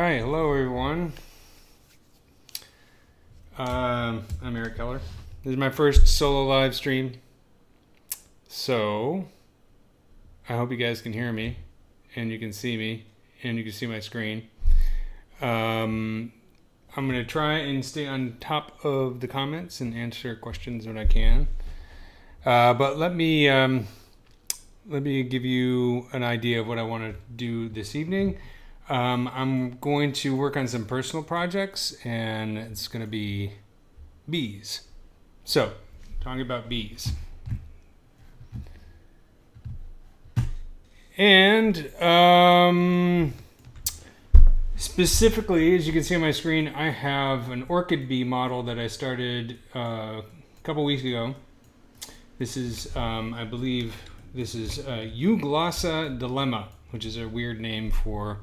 right, hello everyone. I'm Eric Keller. This is my first solo live stream. So, I hope you guys can hear me, and you can see me, and you can see my screen. I'm going to try and stay on top of the comments and answer questions when I can. But let me give you an idea of what I want to do this evening. I'm going to work on some personal projects, and it's going to be bees. So, talking about bees. And specifically, as you can see on my screen, I have an orchid bee model that I started a couple weeks ago. This is, I believe, this is Euglossa dilemma, which is a weird name for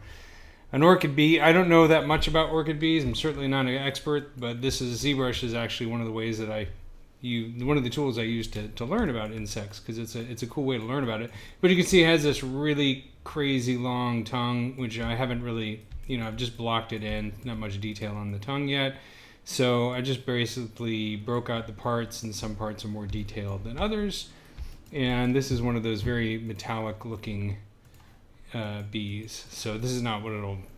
an orchid bee. I don't know that much about orchid bees. I'm certainly not an expert, but this is ZBrush is actually one of the ways that one of the tools I use to learn about insects, because it's a cool way to learn about it. But you can see it has this really crazy long tongue, which I haven't really, I've just blocked it in, not much detail on the tongue yet. So I just basically broke out the parts, and some parts are more detailed than others. And this is one of those very metallic looking bees. So this is not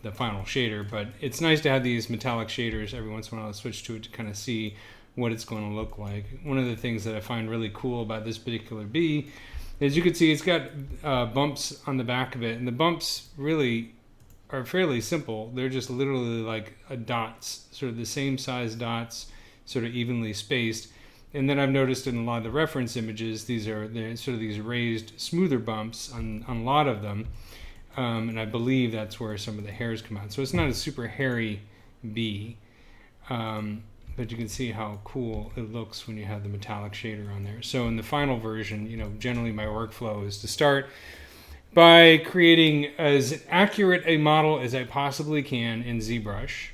the final shader, but it's nice to have these metallic shaders every once in a while. I'll switch to it to kind of see what it's going to look like. One of the things that I find really cool about this particular bee is you can see it's got bumps on the back of it, and the bumps really are fairly simple. They're just literally like dots, sort of the same size dots, sort of evenly spaced. And then I've noticed in a lot of the reference images, they're sort of these raised, smoother bumps on a lot of them. And I believe that's where some of the hairs come out. So it's not a super hairy bee. But you can see how cool it looks when you have the metallic shader on there. So in the final version, generally my workflow is to start by creating as accurate a model as I possibly can in ZBrush.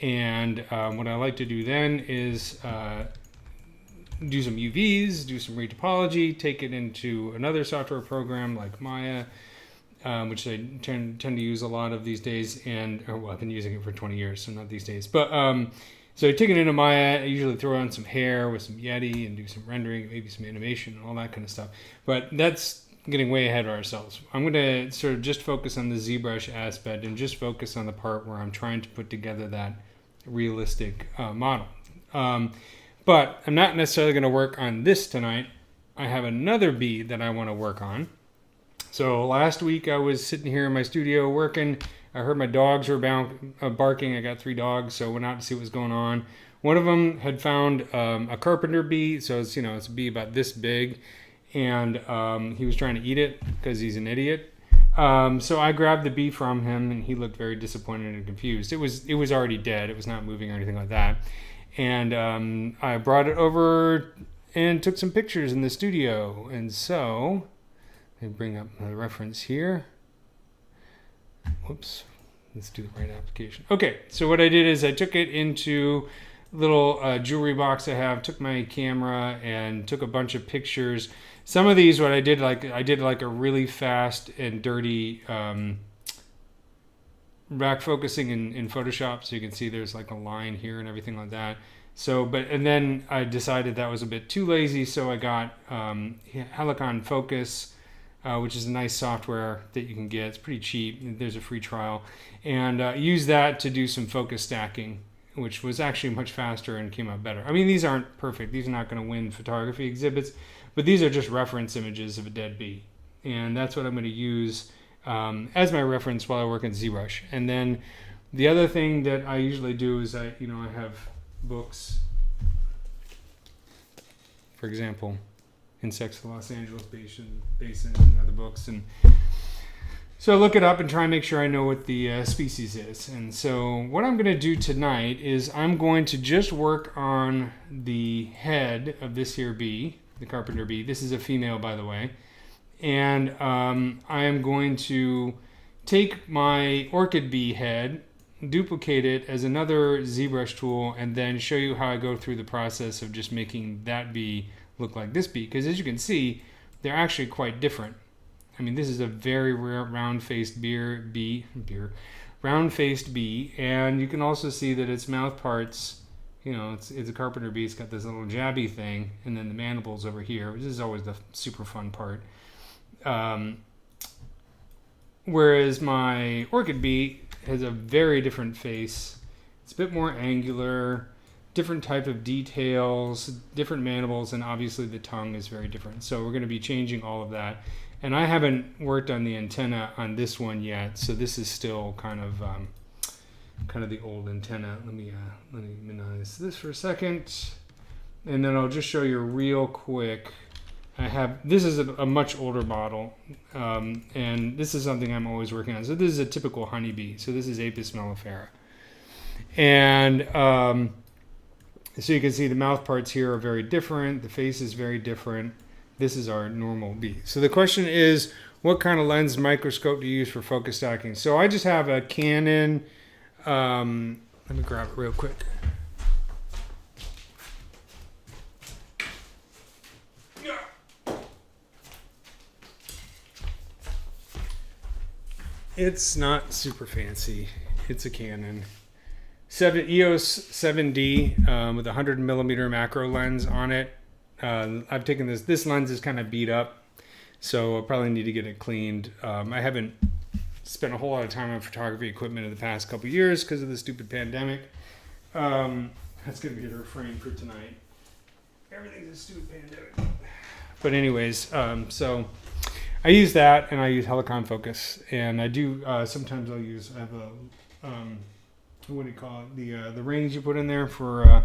And what I like to do then is do some UVs, do some retopology, take it into another software program like Maya, which I tend to use a lot of these days. I've been using it for 20 years, so not these days. But so I take it into Maya. I usually throw on some hair with some Yeti and do some rendering, maybe some animation and all that kind of stuff. But that's getting way ahead of ourselves. I'm going to sort of just focus on the ZBrush aspect and just focus on the part where I'm trying to put together that realistic model. But I'm not necessarily going to work on this tonight. I have another bee that I want to work on. So last week I was sitting here in my studio working. I heard my dogs were barking. I got 3 dogs, so I went out to see what was going on. One of them had found a Carpenter Bee, so it's a bee about this big, and he was trying to eat it because he's an idiot. So I grabbed the bee from him, and he looked very disappointed and confused. It was already dead. It was not moving or anything like that. And I brought it over and took some pictures in the studio. And so, let me bring up the reference here. Whoops. Let's do the right application. Okay, so what I did is I took it into a little jewelry box I have, took my camera and took a bunch of pictures. Some of these, what I did like a really fast and dirty back focusing in Photoshop, so you can see there's like a line here and everything like that. And then I decided that was a bit too lazy, so I got Helicon Focus, which is a nice software that you can get. It's pretty cheap. There's a free trial, and use that to do some focus stacking, which was actually much faster and came out better. I mean, these aren't perfect. These are not going to win photography exhibits, but these are just reference images of a dead bee, and that's what I'm going to use as my reference while I work in ZBrush. And then the other thing that I usually do is I have books, for example, Insects of the Los Angeles Basin and other books, and so I look it up and try and make sure I know what the species is. And so what I'm going to do tonight is I'm going to just work on the head of this here bee, the Carpenter Bee. This is a female, by the way. And I am going to take my orchid bee head, duplicate it as another ZBrush tool, and then show you how I go through the process of just making that bee look like this bee. Because as you can see, they're actually quite different. I mean, this is a very rare round-faced bee, round-faced bee, and you can also see that its mouth parts, you know, it's a Carpenter Bee. It's got this little jabby thing, and then the mandibles over here, which is always the super fun part. Whereas my orchid bee has a very different face. It's a bit more angular, different type of details, different mandibles, and obviously the tongue is very different. So we're going to be changing all of that. And I haven't worked on the antenna on this one yet, so this is still kind of the old antenna. Let me minimize this for a second, and then I'll just show you real quick. This is a much older model, and this is something I'm always working on. So this is a typical honeybee. So this is Apis mellifera, and so you can see the mouth parts here are very different. The face is very different. This is our normal bee. So the question is, what kind of lens microscope do you use for focus stacking? So I just have a Canon. Let me grab it real quick. It's not super fancy. It's a Canon EOS 7D with a 100mm macro lens on it. I've taken this lens is kind of beat up, so I'll probably need to get it cleaned. I haven't spent a whole lot of time on photography equipment in the past couple years because of the stupid pandemic. That's going to be the refrain for tonight. Everything's a stupid pandemic. But anyways, so I use that, and I use Helicon focus, and I do sometimes I have a what do you call it? The rings you put in there for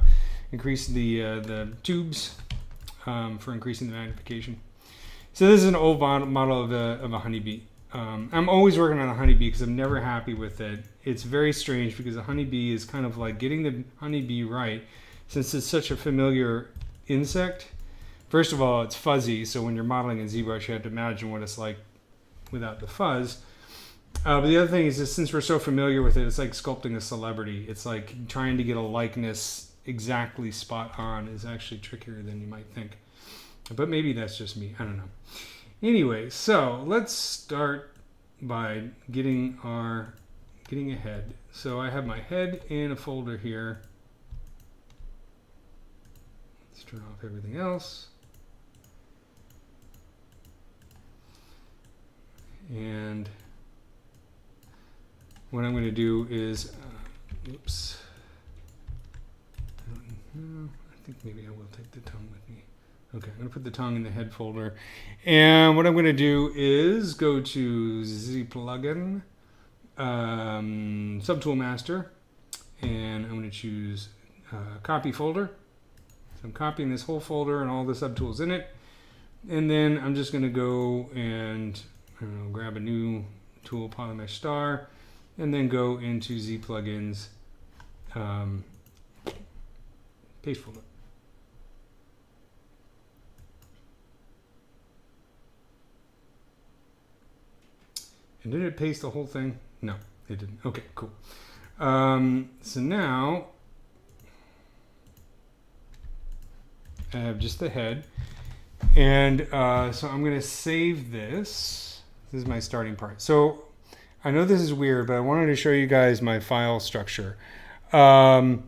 increasing the tubes for increasing the magnification. So this is an old model of a honeybee. I'm always working on a honeybee because I'm never happy with it. It's very strange because a honeybee is kind of like getting the honeybee right, since it's such a familiar insect. First of all, it's fuzzy, so when you're modeling in ZBrush, you have to imagine what it's like without the fuzz. But the other thing is that since we're so familiar with it, it's like sculpting a celebrity. It's like trying to get a likeness exactly spot on is actually trickier than you might think. But maybe that's just me. I don't know. Anyway, so let's start by getting a head. So I have my head in a folder here. Let's turn off everything else. And what I'm going to do is, oops. I think maybe I will take the tongue with me. Okay, I'm going to put the tongue in the head folder. And what I'm going to do is go to ZPlugin, Subtool Master, and I'm going to choose Copy Folder. So I'm copying this whole folder and all the subtools in it. And then I'm just going to go and grab a new tool, Polymesh Star, and then go into ZPlugin's paste folder. And did it paste the whole thing? No, it didn't. Okay, cool. So now I have just the head. And so I'm going to save this. This is my starting part. So I know this is weird, but I wanted to show you guys my file structure. Because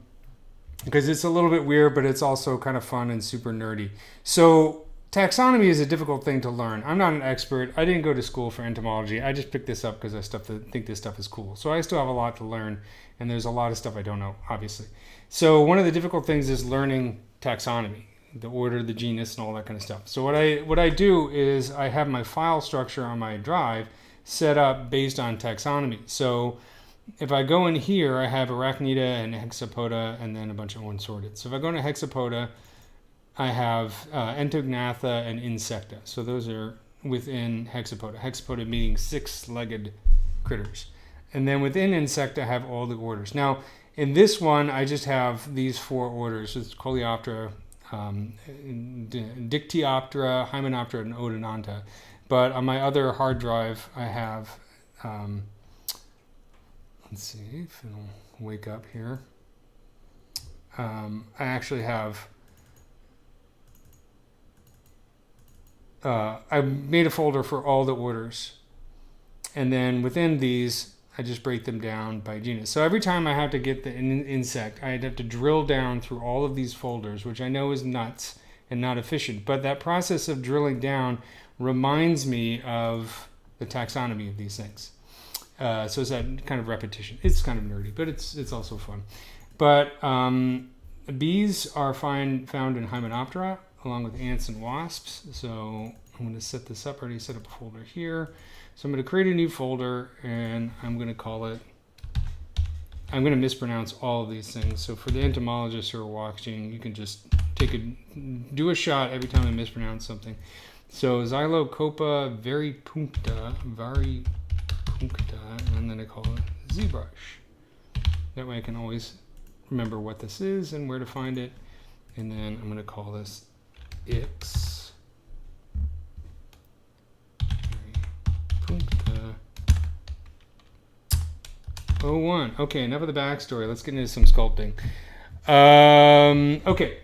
it's a little bit weird, but it's also kind of fun and super nerdy. So taxonomy is a difficult thing to learn. I'm not an expert. I didn't go to school for entomology. I just picked this up because I think this stuff is cool. So I still have a lot to learn, and there's a lot of stuff I don't know, obviously. So one of the difficult things is learning taxonomy, the order, the genus, and all that kind of stuff. So what I do is I have my file structure on my drive set up based on taxonomy. So if I go in here, I have Arachnida and Hexapoda and then a bunch of unsorted. So if I go into Hexapoda, I have Entognatha and Insecta. So those are within Hexapoda. Hexapoda meaning six-legged critters. And then within Insecta, I have all the orders. Now, in this one, I just have these four orders. It's Coleoptera, Dictyoptera, Hymenoptera, and Odonata. But on my other hard drive, I have, let's see if it'll wake up here. I actually have, I made a folder for all the orders. And then within these, I just break them down by genus. So every time I have to get the insect, I'd have to drill down through all of these folders, which I know is nuts and not efficient. But that process of drilling down reminds me of the taxonomy of these things. So it's that kind of repetition. It's kind of nerdy, but it's also fun. But bees are found in Hymenoptera, along with ants and wasps. So I'm going to set this up. I already set up a folder here. So I'm going to create a new folder, and I'm going to call it, I'm going to mispronounce all of these things. So for the entomologists who are watching, you can just do a shot every time I mispronounce something. So Xylocopa varipuncta, and then I call it ZBrush. That way I can always remember what this is and where to find it. And then I'm going to call this X. 01. Okay, enough of the backstory. Let's get into some sculpting. Okay.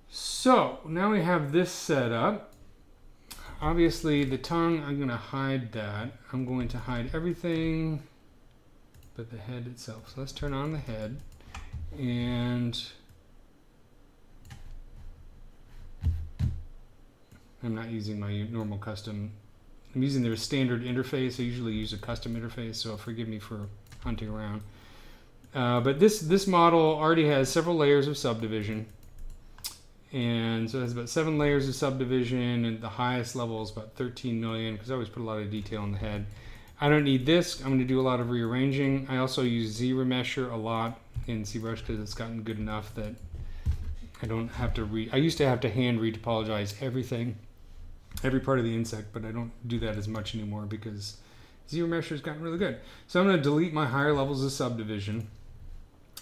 So now we have this set up. Obviously, the tongue, I'm going to hide that. I'm going to hide everything but the head itself. So let's turn on the head. And I'm not using my normal custom. I'm using their standard interface. I usually use a custom interface, so forgive me for hunting around. But this model already has several layers of subdivision. And so it has about 7 layers of subdivision, and the highest level is about 13 million, because I always put a lot of detail in the head. I don't need this. I'm going to do a lot of rearranging. I also use ZRemesher a lot in ZBrush because it's gotten good enough that I don't have to I used to have to hand retopologize everything. Every part of the insect, but I don't do that as much anymore because ZRemesher has gotten really good. So I'm going to delete my higher levels of subdivision.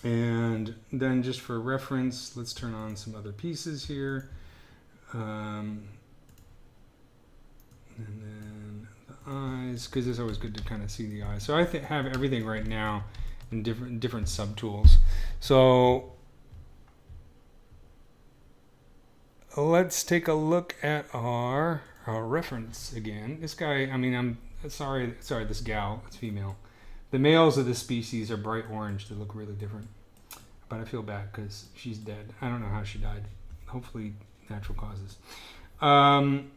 And then just for reference, let's turn on some other pieces here. And then the eyes, because it's always good to kind of see the eyes. So I have everything right now in different subtools. So let's take a look at our reference again. This guy, I mean, I'm sorry, this gal, it's female. The males of this species are bright orange. They look really different. But I feel bad because she's dead. I don't know how she died. Hopefully natural causes.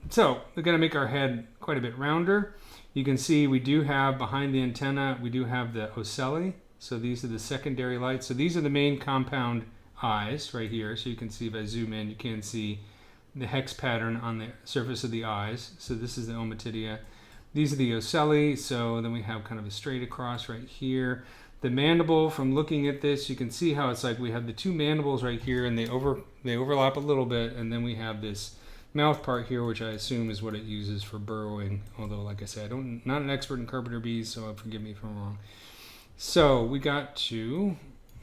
So we're going to make our head quite a bit rounder. You can see we do have behind the antenna, we do have the ocelli. So these are the secondary lights. So these are the main compound eyes right here. So you can see if I zoom in, you can see the hex pattern on the surface of the eyes. So this is the ommatidia. These are the ocelli. So then we have kind of a straight across right here. The mandible, from looking at this, you can see how it's like we have the two mandibles right here, and they overlap a little bit, and then we have this mouth part here, which I assume is what it uses for burrowing. Although, like I said, I'm not an expert in Carpenter Bees, so forgive me if I'm wrong. So we got to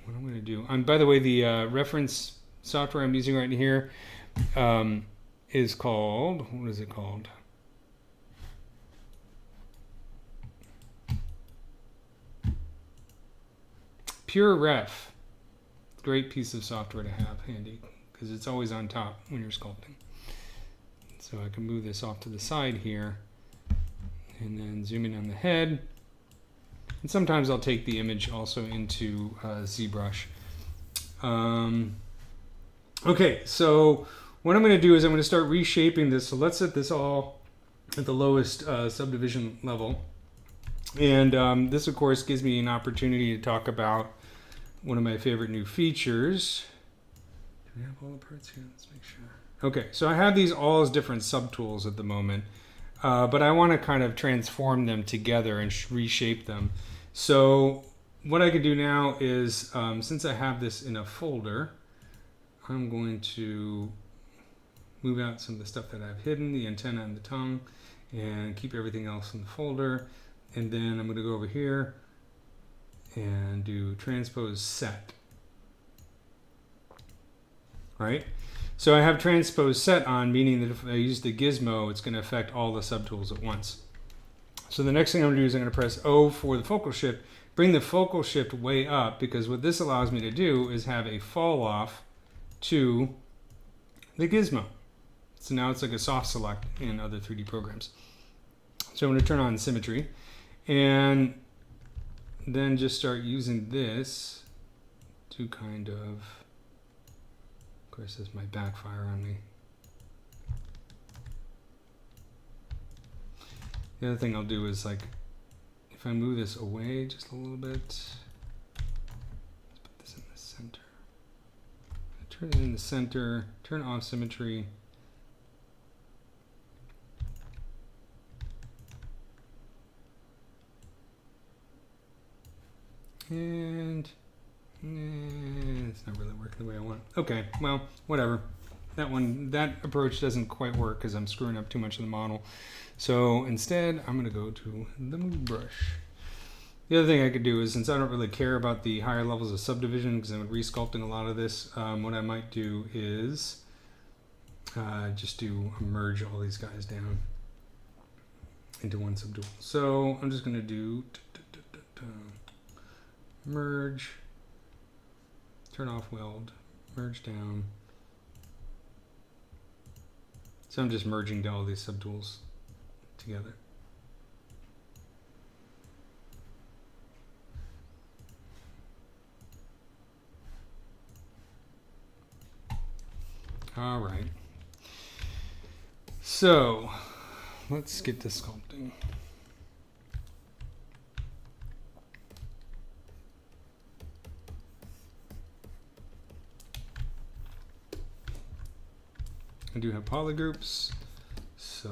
what I'm going to do. By the way, the reference software I'm using right here is called, what is it called? PureRef. Great piece of software to have handy because it's always on top when you're sculpting. So I can move this off to the side here and then zoom in on the head. And sometimes I'll take the image also into ZBrush. Okay, so what I'm going to do is I'm going to start reshaping this. So let's set this all at the lowest subdivision level. And this, of course, gives me an opportunity to talk about one of my favorite new features. Do we have all the parts here? Let's make sure. Okay, so I have these all as different subtools at the moment, but I want to kind of transform them together and reshape them. So what I can do now is, since I have this in a folder, I'm going to move out some of the stuff that I've hidden, the antenna and the tongue, and keep everything else in the folder. And then I'm going to go over here and do transpose set. Right? So I have transpose set on, meaning that if I use the gizmo, it's going to affect all the subtools at once. So the next thing I'm going to do is I'm going to press O for the focal shift, bring the focal shift way up, because what this allows me to do is have a fall off to the gizmo. So now it's like a soft select in other 3D programs. So I'm going to turn on symmetry. And then just start using this to kind of course this might backfire on me. The other thing I'll do is, like, if I move this away just a little bit, let's put this in the center. Turn it in the center, turn off symmetry. And it's not really working the way I want. Okay, well, whatever. That approach doesn't quite work because I'm screwing up too much of the model. So instead, I'm going to go to the move brush. The other thing I could do is, since I don't really care about the higher levels of subdivision because I'm resculpting a lot of this, what I might do is just merge all these guys down into one subtool. So I'm just going to do merge, turn off weld, merge down. So I'm just merging all these subtools together. All right. So let's get to sculpting. I do have polygroups, so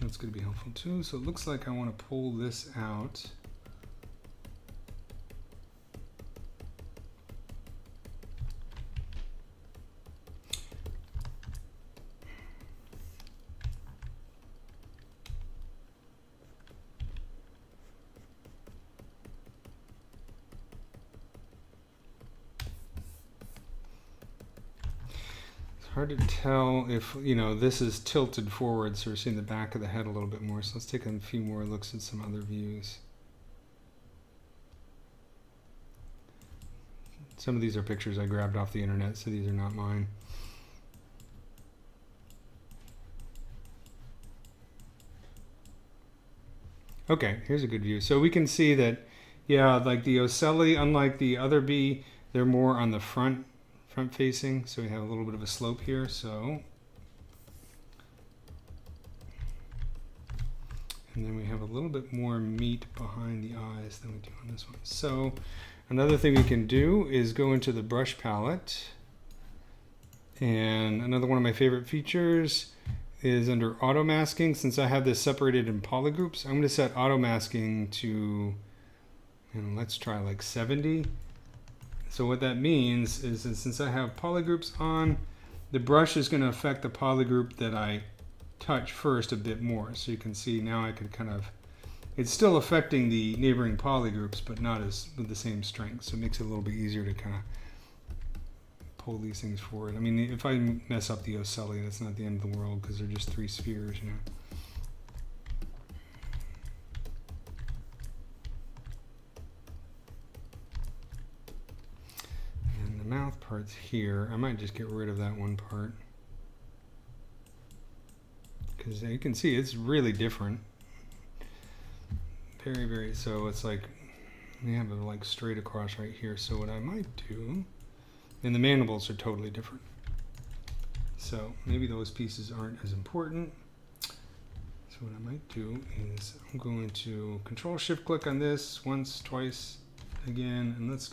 that's going to be helpful too. So it looks like I want to pull this out. Hard to tell if, this is tilted forward, so we're seeing the back of the head a little bit more. So let's take a few more looks at some other views. Some of these are pictures I grabbed off the internet, so these are not mine. Okay, here's a good view. So we can see that, yeah, like the ocelli, unlike the other bee, they're more on the front facing, so we have a little bit of a slope here. So, and then we have a little bit more meat behind the eyes than we do on this one. So another thing we can do is go into the brush palette, and another one of my favorite features is under auto masking. Since I have this separated in polygroups, I'm going to set auto masking to, let's try like 70. So what that means is that since I have polygroups on, the brush is going to affect the polygroup that I touch first a bit more. So you can see now I can it's still affecting the neighboring polygroups, but not with the same strength. So it makes it a little bit easier to kind of pull these things forward. I mean, if I mess up the ocelli, that's not the end of the world because they're just 3 spheres, Mouth part's here. I might just get rid of that one part because you can see it's really different. Very, very. So it's like we have it like straight across right here. So what I might do, and the mandibles are totally different. So maybe those pieces aren't as important. So what I might do is I'm going to Control-Shift-Click on this once, twice, again, and let's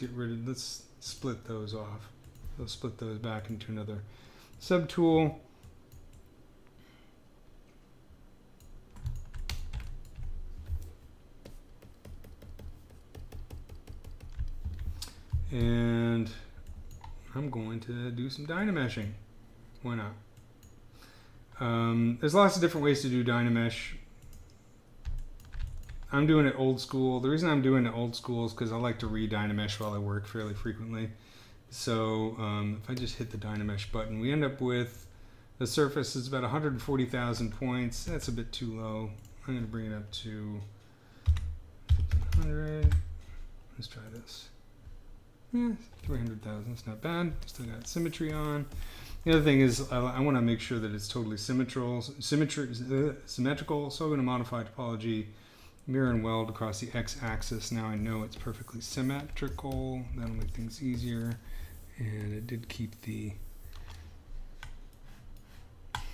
split those off. So split those back into another subtool. And I'm going to do some Dynameshing. Why not? There's lots of different ways to do Dynamesh. I'm doing it old school. The reason I'm doing it old school is because I like to re-Dynamesh while I work fairly frequently. So if I just hit the Dynamesh button, we end up with a surface that's about 140,000 points. That's a bit too low. I'm going to bring it up to 1,500. Let's try this. Yeah, 300,000. It's not bad. Still got symmetry on. The other thing is I want to make sure that it's totally symmetrical. So I'm going to modify topology mirror and weld across the x-axis. Now I know it's perfectly symmetrical. That'll make things easier. And it did keep the... Let's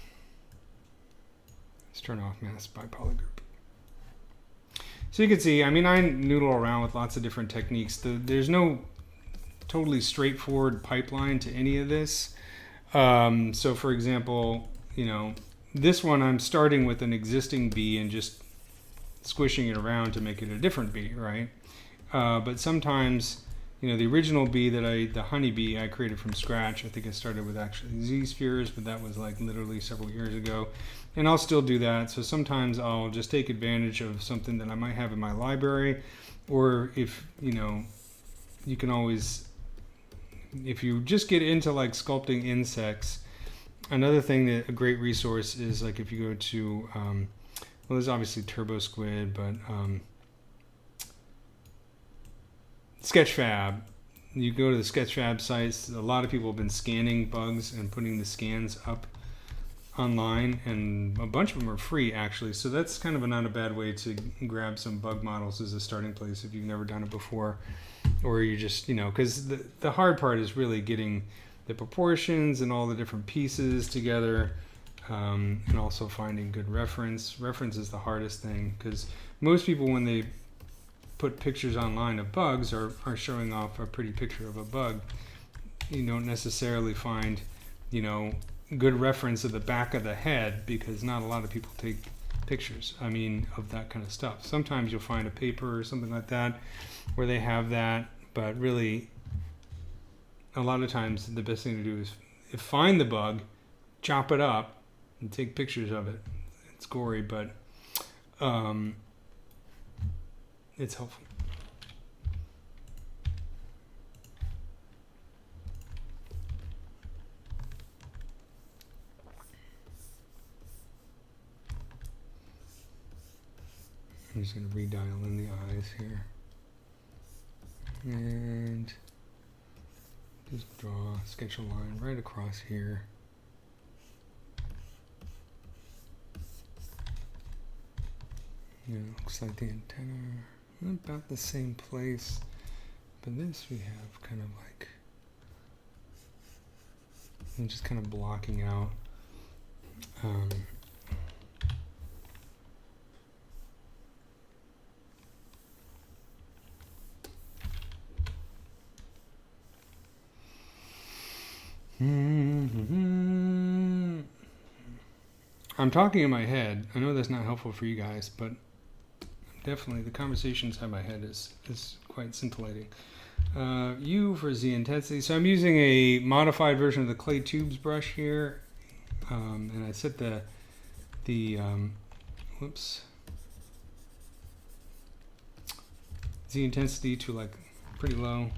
turn off mask by polygroup. So you can see, I mean, I noodle around with lots of different techniques. There's no totally straightforward pipeline to any of this. So for example, you know, this one I'm starting with an existing bee and just squishing it around to make it a different bee, right? But sometimes, you know, the original bee the honeybee I created from scratch. I think I started with actually Z-spheres, but that was like literally several years ago. And I'll still do that. So sometimes I'll just take advantage of something that I might have in my library, or if, you know, you can always, if you just get into like sculpting insects, another thing that a great resource is like if you go to, well, there's obviously Turbo Squid, but Sketchfab. You go to the Sketchfab sites, a lot of people have been scanning bugs and putting the scans up online, and a bunch of them are free actually. So that's kind of not a bad way to grab some bug models as a starting place if you've never done it before, or you just, you know, because the hard part is really getting the proportions and all the different pieces together, and also finding good reference. Reference is the hardest thing, because most people, when they put pictures online of bugs, are showing off a pretty picture of a bug. You don't necessarily find, you know, good reference of the back of the head, because not a lot of people take pictures, I mean, of that kind of stuff. Sometimes you'll find a paper or something like that where they have that, but really a lot of times the best thing to do is find the bug, chop it up, and take pictures of it. It's gory, but it's helpful. I'm just going to redial in the eyes here. And just sketch a line right across here. Yeah, looks like the antenna about the same place, but this we have kind of like, I'm just kind of blocking out I'm talking in my head. I know that's not helpful for you guys, but definitely the conversation inside my head is quite scintillating. U for Z intensity. So I'm using a modified version of the clay tubes brush here, and I set the Z intensity to like pretty low,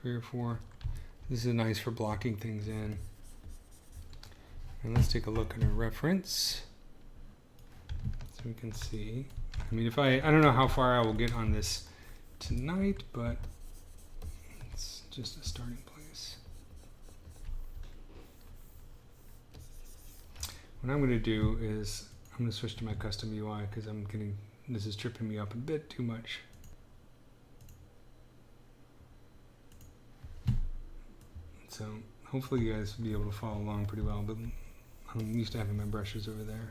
3 or 4. This is nice for blocking things in. And let's take a look at a reference so we can see. I mean, I don't know how far I will get on this tonight, but it's just a starting place. What I'm going to do is I'm going to switch to my custom UI because this is tripping me up a bit too much. So hopefully you guys will be able to follow along pretty well, but I'm used to having my brushes over there.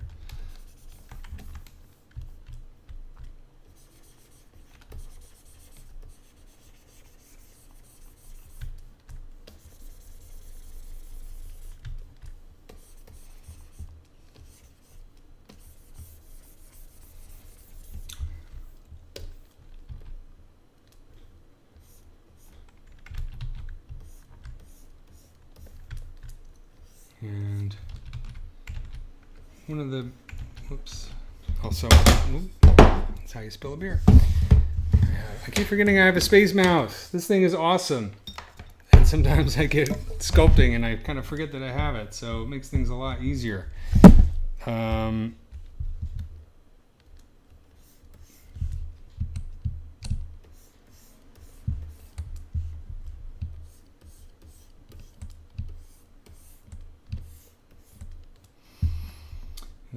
And one of the, also, that's how you spill a beer. I keep forgetting I have a space mouse. This thing is awesome. And sometimes I get sculpting and I kind of forget that I have it, so it makes things a lot easier.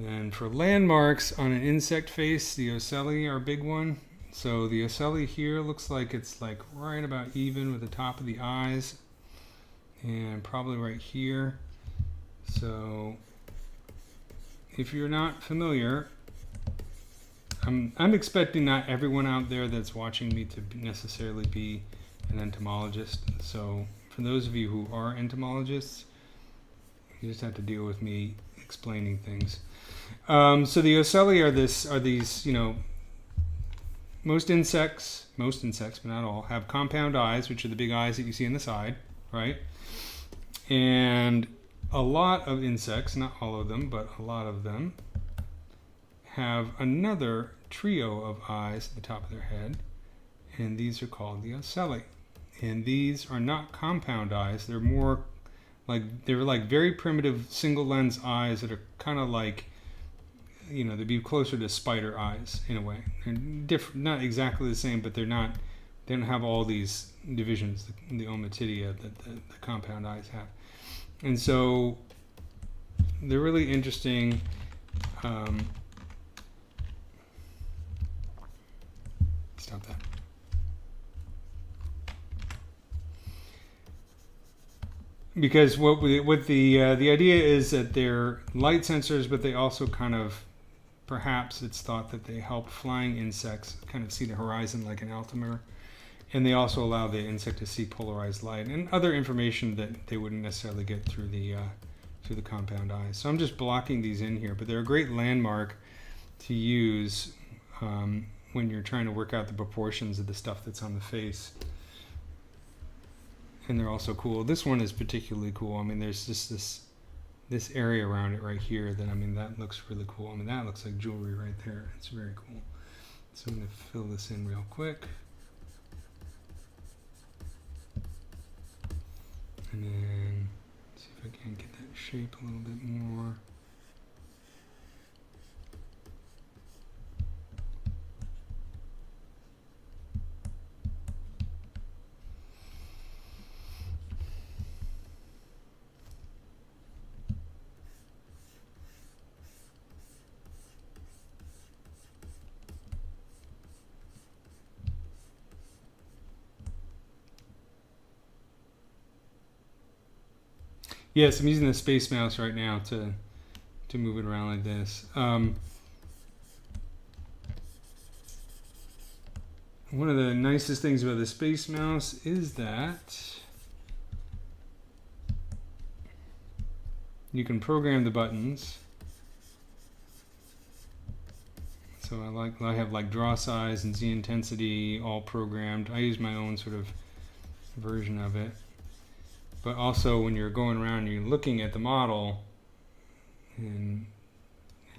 Then for landmarks on an insect face, the ocelli are a big one. So the ocelli here looks like it's like right about even with the top of the eyes, and probably right here. So if you're not familiar, I'm expecting not everyone out there that's watching me to necessarily be an entomologist. So for those of you who are entomologists, you just have to deal with me explaining things. So the ocelli are these, you know, most insects, but not all, have compound eyes, which are the big eyes that you see on the side, right? And a lot of insects, not all of them, but a lot of them, have another trio of eyes at the top of their head, and these are called the ocelli. And these are not compound eyes, they're more like, they're like very primitive single lens eyes that are kind of like, you know, they'd be closer to spider eyes in a way. They're different, not exactly the same, but they don't have all these divisions, the ommatidia that the compound eyes have. And so they're really interesting. Stop that. Because what the idea is that they're light sensors, but they also kind of, perhaps it's thought that they help flying insects kind of see the horizon like an altimeter, and they also allow the insect to see polarized light and other information that they wouldn't necessarily get through the compound eyes. So I'm just blocking these in here, but they're a great landmark to use when you're trying to work out the proportions of the stuff that's on the face. And they're also cool. This one is particularly cool. I mean, there's just this area around it right here that, I mean, that looks really cool. I mean, that looks like jewelry right there. It's very cool. So I'm going to fill this in real quick. And then see if I can get that shape a little bit more. Yes, I'm using the space mouse right now to move it around like this. One of the nicest things about the space mouse is that you can program the buttons. So I have like draw size and Z intensity all programmed. I use my own sort of version of it. But also when you're going around, you're looking at the model and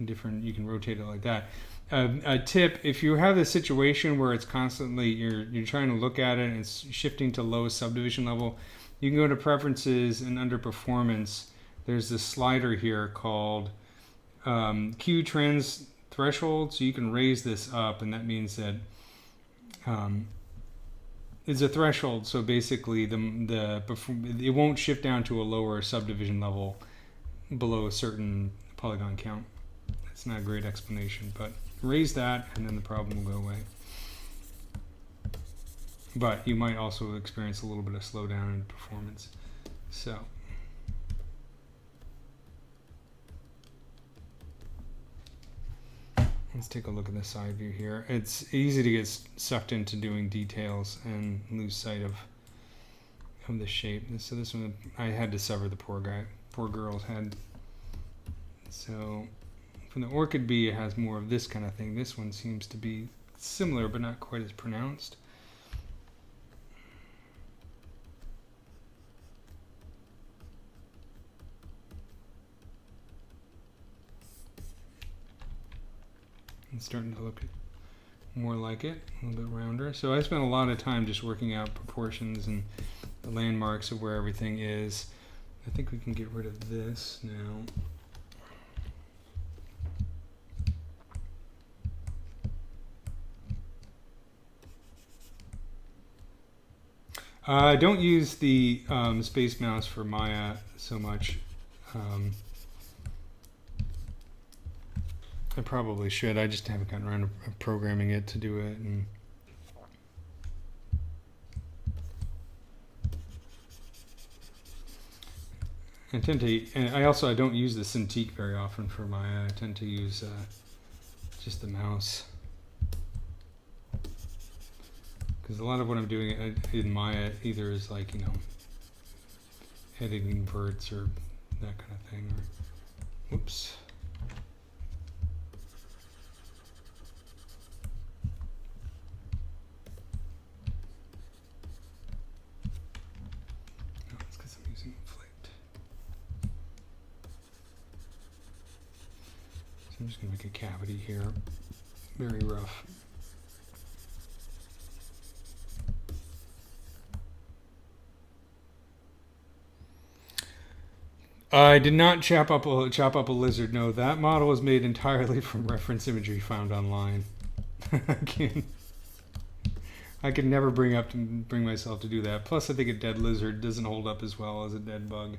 different, you can rotate it like that. A tip, if you have a situation where it's constantly, you're trying to look at it and it's shifting to low subdivision level, you can go to preferences, and under performance, there's this slider here called Q trans threshold. So you can raise this up, and that means that it's a threshold. So basically it won't shift down to a lower subdivision level below a certain polygon count. It's not a great explanation, but raise that and then the problem will go away. But you might also experience a little bit of slowdown in performance. So let's take a look at the side view here. It's easy to get sucked into doing details and lose sight of the shape. So this one, I had to sever the poor girl's head. So from the orchid bee, it has more of this kind of thing. This one seems to be similar, but not quite as pronounced. It's starting to look more like it, a little bit rounder. So I spent a lot of time just working out proportions and the landmarks of where everything is. I think we can get rid of this now. I don't use the space mouse for Maya so much. I probably should. I just haven't gotten around to programming it to do it. And I tend to, and I don't use the Cintiq very often for Maya. I tend to use just the mouse. Because a lot of what I'm doing in Maya either is like, editing verts or that kind of thing. Or, whoops. No, it's because I'm using Inflate. So I'm just going to make a cavity here. Very rough. I did not chop up a lizard. No, that model was made entirely from reference imagery found online. I could never bring myself to do that. Plus, I think a dead lizard doesn't hold up as well as a dead bug.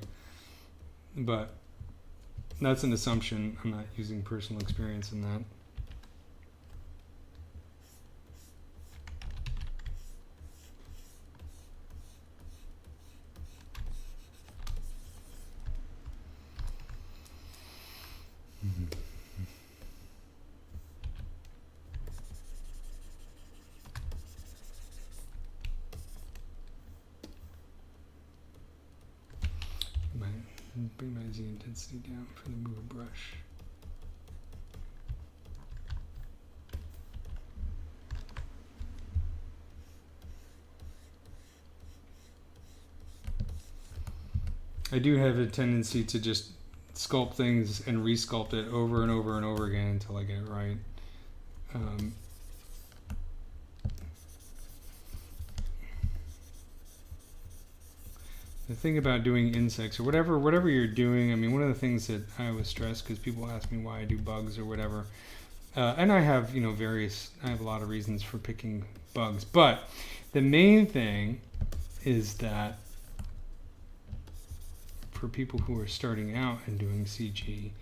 But that's an assumption. I'm not using personal experience in that. Bring my Z intensity down for the mover brush. I do have a tendency to just sculpt things and resculpt it over and over and over again until I get it right. The thing about doing insects or whatever you're doing, I mean, one of the things that I always stress, because people ask me why I do bugs or whatever, and I have, I have a lot of reasons for picking bugs, but the main thing is that for people who are starting out and doing CG,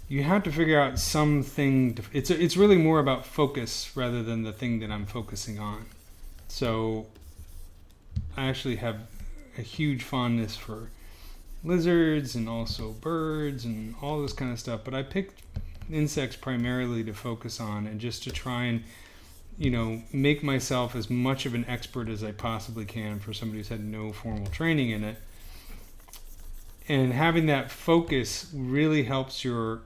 you have to figure out something. It's really more about focus rather than the thing that I'm focusing on. So I actually have a huge fondness for lizards and also birds and all this kind of stuff, but I picked insects primarily to focus on and just to try and make myself as much of an expert as I possibly can for somebody who's had no formal training in it. And having that focus really helps your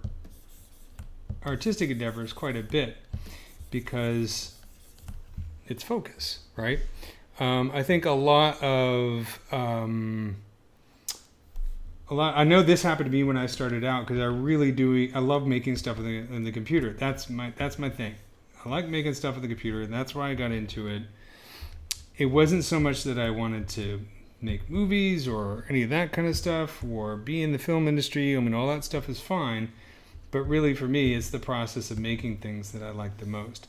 artistic endeavors quite a bit because it's focus, right? I think I know this happened to me when I started out because I love making stuff in the computer. That's my thing. I like making stuff in the computer, and that's why I got into it. It wasn't so much that I wanted to make movies or any of that kind of stuff or be in the film industry. I mean, all that stuff is fine, but really for me, it's the process of making things that I like the most.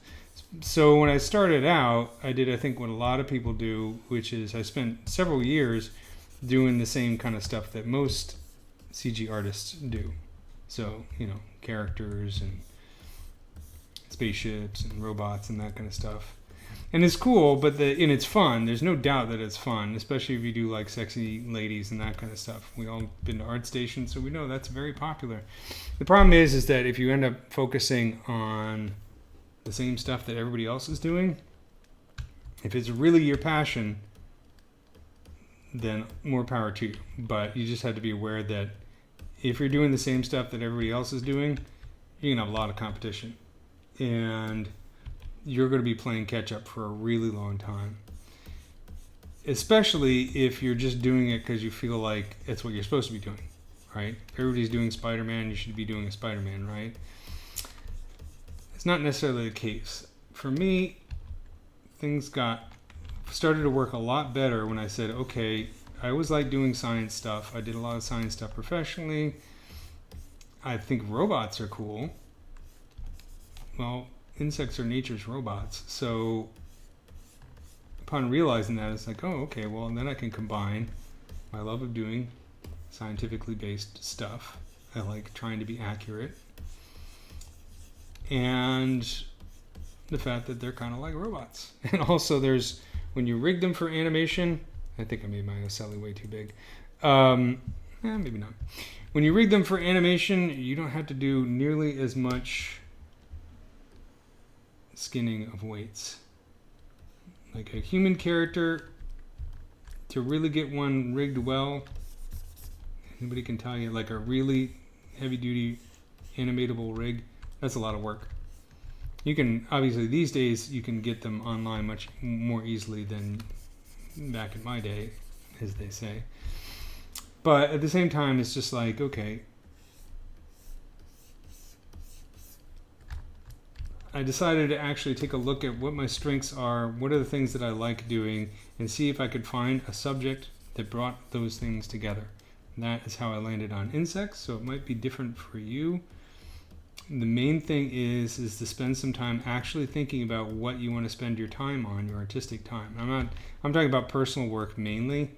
So when I started out, I did, I think, what a lot of people do, which is I spent several years doing the same kind of stuff that most CG artists do. So, characters and spaceships and robots and that kind of stuff. And it's cool, but it's fun. There's no doubt that it's fun, especially if you do like sexy ladies and that kind of stuff. We all been to art stations, so we know that's very popular. The problem is that if you end up focusing on the same stuff that everybody else is doing, if it's really your passion, then more power to you. But you just have to be aware that if you're doing the same stuff that everybody else is doing, you're going to have a lot of competition. And you're going to be playing catch up for a really long time. Especially if you're just doing it because you feel like it's what you're supposed to be doing, right? If everybody's doing Spider-Man, you should be doing a Spider-Man, right? It's not necessarily the case. For me, things started to work a lot better when I said, okay, I always like doing science stuff. I did a lot of science stuff professionally. I think robots are cool. Well, insects are nature's robots. So upon realizing that, it's like, oh, okay, well, and then I can combine my love of doing scientifically based stuff. I like trying to be accurate. and the fact that they're kind of like robots. And also there's, when you rig them for animation, I think I made my ocelli way too big. Maybe not. When you rig them for animation, you don't have to do nearly as much skinning of weights. Like a human character, to really get one rigged well, anybody can tell you, like a really heavy duty animatable rig, that's a lot of work. You can, obviously these days, you can get them online much more easily than back in my day, as they say. But at the same time, it's just like, okay, I decided to actually take a look at what my strengths are, what are the things that I like doing, and see if I could find a subject that brought those things together. And that is how I landed on insects, so it might be different for you. The main thing is to spend some time actually thinking about what you want to spend your time on, your artistic time. I'm talking about personal work mainly,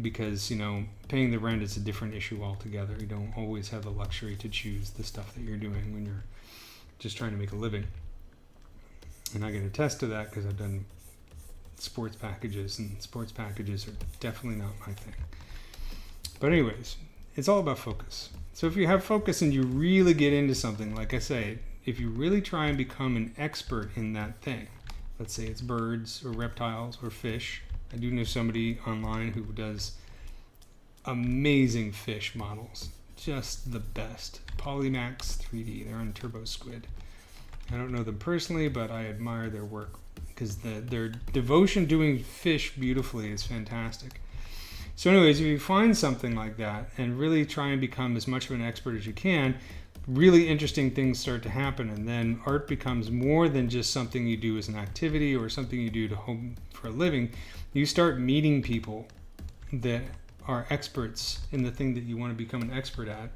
because, you know, paying the rent is a different issue altogether. You don't always have the luxury to choose the stuff that you're doing when you're just trying to make a living. And I can attest to that because I've done sports packages, and sports packages are definitely not my thing. But anyways, it's all about focus. So if you have focus and you really get into something, like I say, if you really try and become an expert in that thing, let's say it's birds or reptiles or fish. I do know somebody online who does amazing fish models, just the best. Polymax 3D, they're on Turbo Squid. I don't know them personally, but I admire their work because their devotion doing fish beautifully is fantastic. So anyways, if you find something like that and really try and become as much of an expert as you can, really interesting things start to happen, and then art becomes more than just something you do as an activity or something you do to home for a living. You start meeting people that are experts in the thing that you want to become an expert at,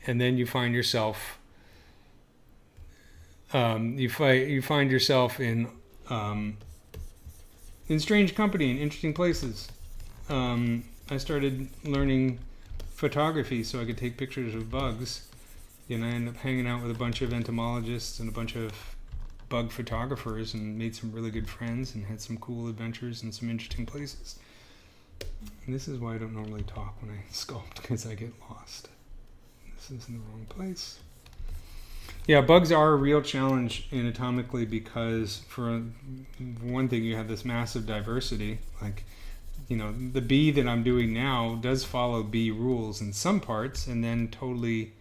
and then you find yourself you find yourself in strange company and interesting places. I started learning photography so I could take pictures of bugs. And I ended up hanging out with a bunch of entomologists and a bunch of bug photographers and made some really good friends and had some cool adventures in some interesting places. And this is why I don't normally talk when I sculpt, because I get lost. This is in the wrong place. Yeah, bugs are a real challenge anatomically because, for one thing, you have this massive diversity. Like, you know, the bee that I'm doing now does follow bee rules in some parts and then totally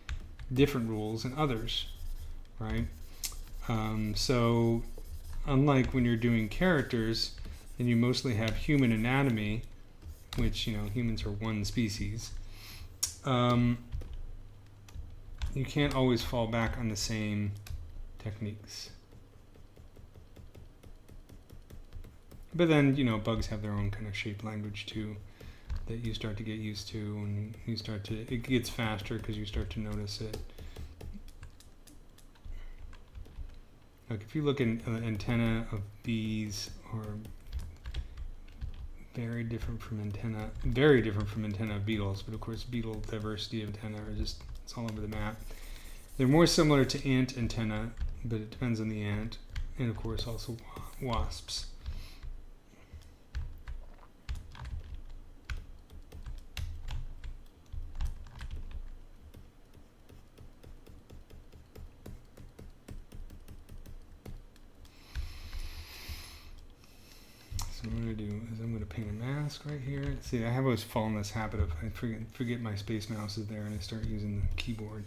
different rules in others, right? So unlike when you're doing characters and you mostly have human anatomy, which, you know, humans are one species, you can't always fall back on the same techniques. But then, you know, bugs have their own kind of shape language too that you start to get used to, and it gets faster because you start to notice it. Like if you look at an antenna of bees, or very different from antenna of beetles, but of course beetle diversity of antenna are just, it's all over the map. They're more similar to ant antenna, but it depends on the ant, and of course also wasps. So what I'm going to do is I'm going to paint a mask right here. See, I have always fallen in this habit of, I forget my space mouse is there and I start using the keyboard.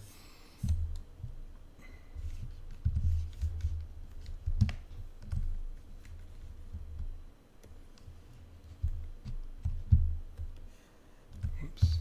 Whoops.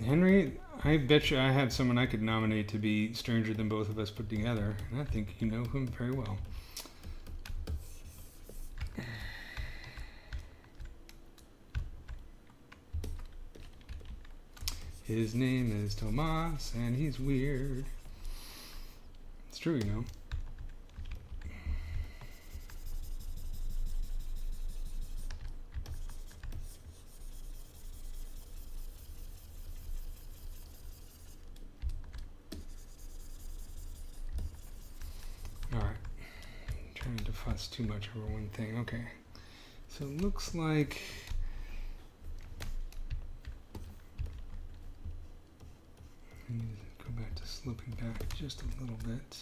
Henry, I bet you I have someone I could nominate to be stranger than both of us put together, and I think you know him very well. His name is Tomas, and he's weird. It's true, you know. All right. Trying to fuss too much over one thing. Okay. So it looks like I need to go back to sloping back just a little bit.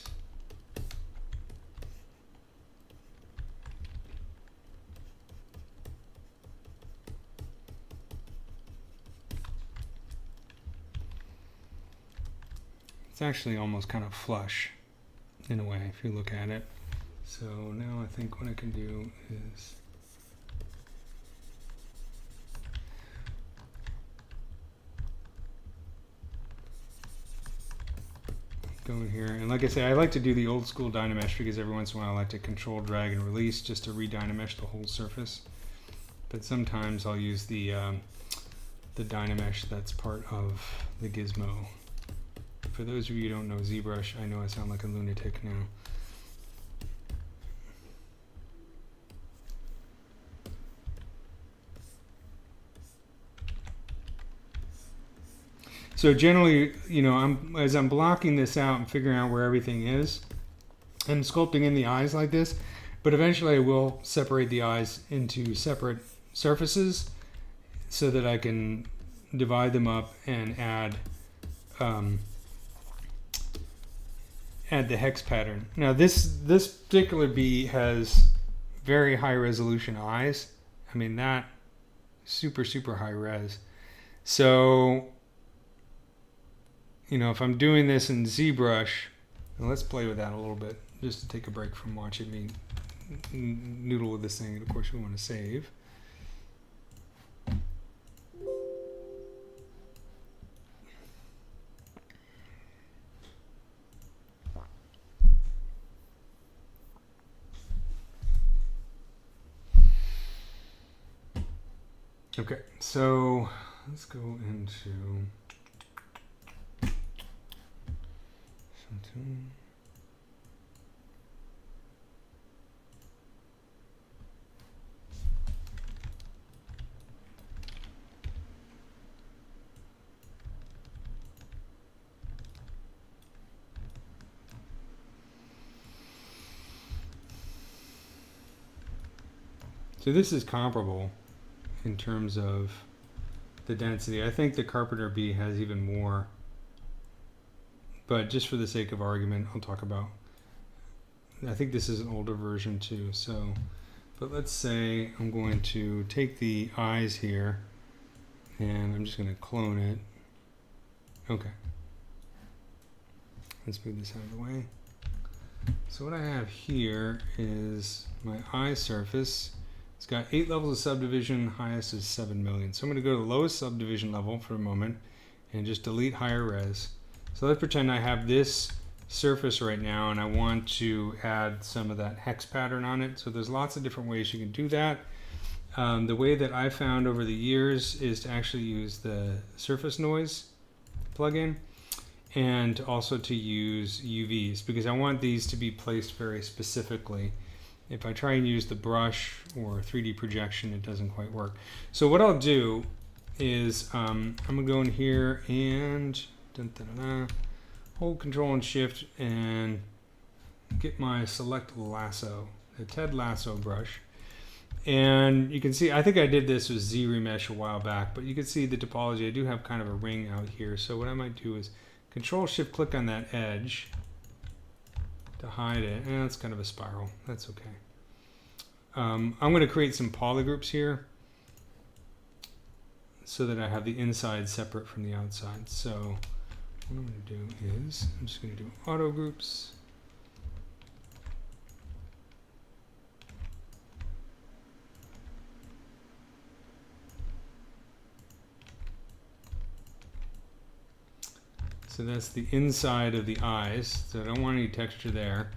It's actually almost kind of flush in a way if you look at it. So now I think what I can do is go in here, and like I say, I like to do the old school Dynamesh because every once in a while I like to control, drag, and release just to re-Dynamesh the whole surface. But sometimes I'll use the Dynamesh that's part of the Gizmo. For those of you who don't know ZBrush, I know I sound like a lunatic now. So generally, you know, as I'm blocking this out and figuring out where everything is, I'm sculpting in the eyes like this, but eventually I will separate the eyes into separate surfaces so that I can divide them up and add the hex pattern. Now this particular bee has very high resolution eyes. I mean, that super high res. So, you know, if I'm doing this in ZBrush, and let's play with that a little bit, just to take a break from watching me noodle with this thing. And of course, we want to save. Okay, so let's go into something. So this is comparable in terms of the density. I think the Carpenter Bee has even more, but just for the sake of argument, I'll talk about, I think this is an older version too. So, but let's say I'm going to take the eyes here and I'm just going to clone it. Okay. Let's move this out of the way. So what I have here is my eye surface. It's got 8 levels of subdivision, highest is 7 million. So I'm going to go to the lowest subdivision level for a moment and just delete higher res. So let's pretend I have this surface right now and I want to add some of that hex pattern on it. So there's lots of different ways you can do that. The way that I found over the years is to actually use the surface noise plugin and also to use UVs because I want these to be placed very specifically. If I try and use the brush or 3D projection, it doesn't quite work. So what I'll do is I'm gonna go in here and hold Control and Shift and get my select lasso, the Ted Lasso brush. And you can see, I think I did this with ZRemesh a while back, but you can see the topology. I do have kind of a ring out here. So what I might do is Control Shift click on that edge to hide it. And it's kind of a spiral. That's okay. I'm going to create some polygroups here so that I have the inside separate from the outside. So what I'm going to do is I'm just going to do auto groups. So that's the inside of the eyes. So I don't want any texture there.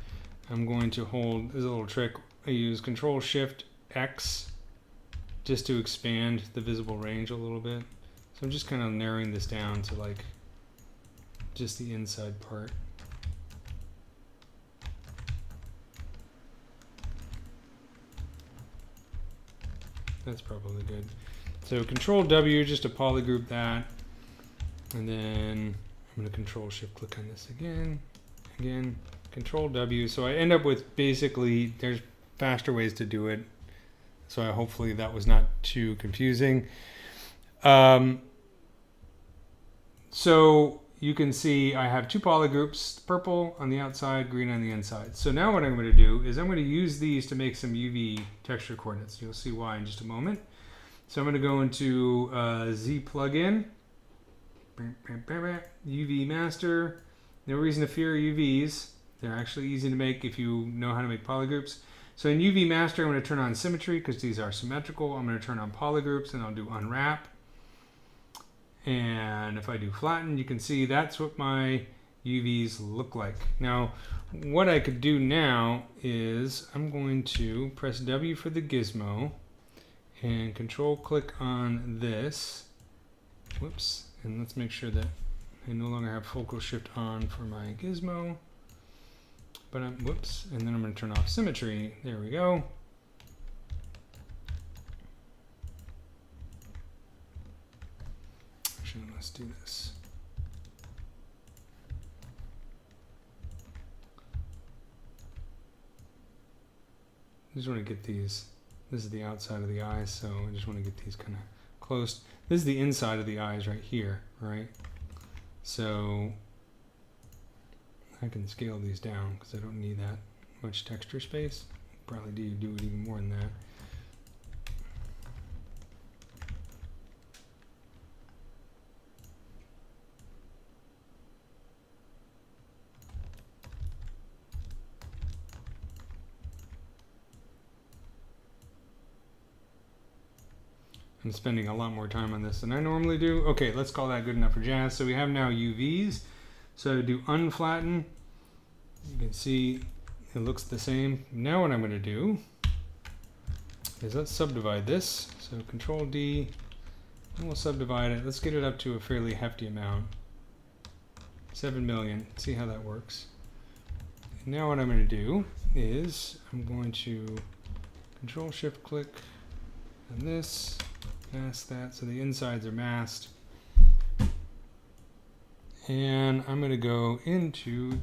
I'm going to hold, there's a little trick. I use Control Shift X just to expand the visible range a little bit. So I'm just kind of narrowing this down to like just the inside part. That's probably good. So Control W just to polygroup that, and then I'm going to Control Shift click on this again, Control W. So I end up with basically, there's faster ways to do it. So hopefully that was not too confusing. So you can see I have two polygroups, purple on the outside, green on the inside. So now what I'm going to do is I'm going to use these to make some UV texture coordinates. You'll see why in just a moment. So I'm going to go into Z plugin, UV master. No reason to fear UVs. They're actually easy to make if you know how to make polygroups. So in UV master, I'm going to turn on symmetry because these are symmetrical. I'm going to turn on polygroups and I'll do unwrap. And if I do flatten, you can see that's what my UVs look like. Now, what I could do now is I'm going to press W for the gizmo and Control click on this. Whoops. And let's make sure that I no longer have focal shift on for my gizmo. But whoops. And then I'm going to turn off symmetry. There we go. Let's do this. I just want to get these. This is the outside of the eyes, so I just want to get these kind of close. This is the inside of the eyes right here, right? So I can scale these down because I don't need that much texture space. Probably do it even more than that. I'm spending a lot more time on this than I normally do. Okay, let's call that good enough for jazz. So we have now UVs. So to do unflatten, you can see it looks the same. Now what I'm going to do is let's subdivide this. So Control D, and we'll subdivide it. Let's get it up to a fairly hefty amount. 7 million. See how that works. And now what I'm going to do is I'm going to Control Shift click on this. Mask that so the insides are masked, and I'm going to go into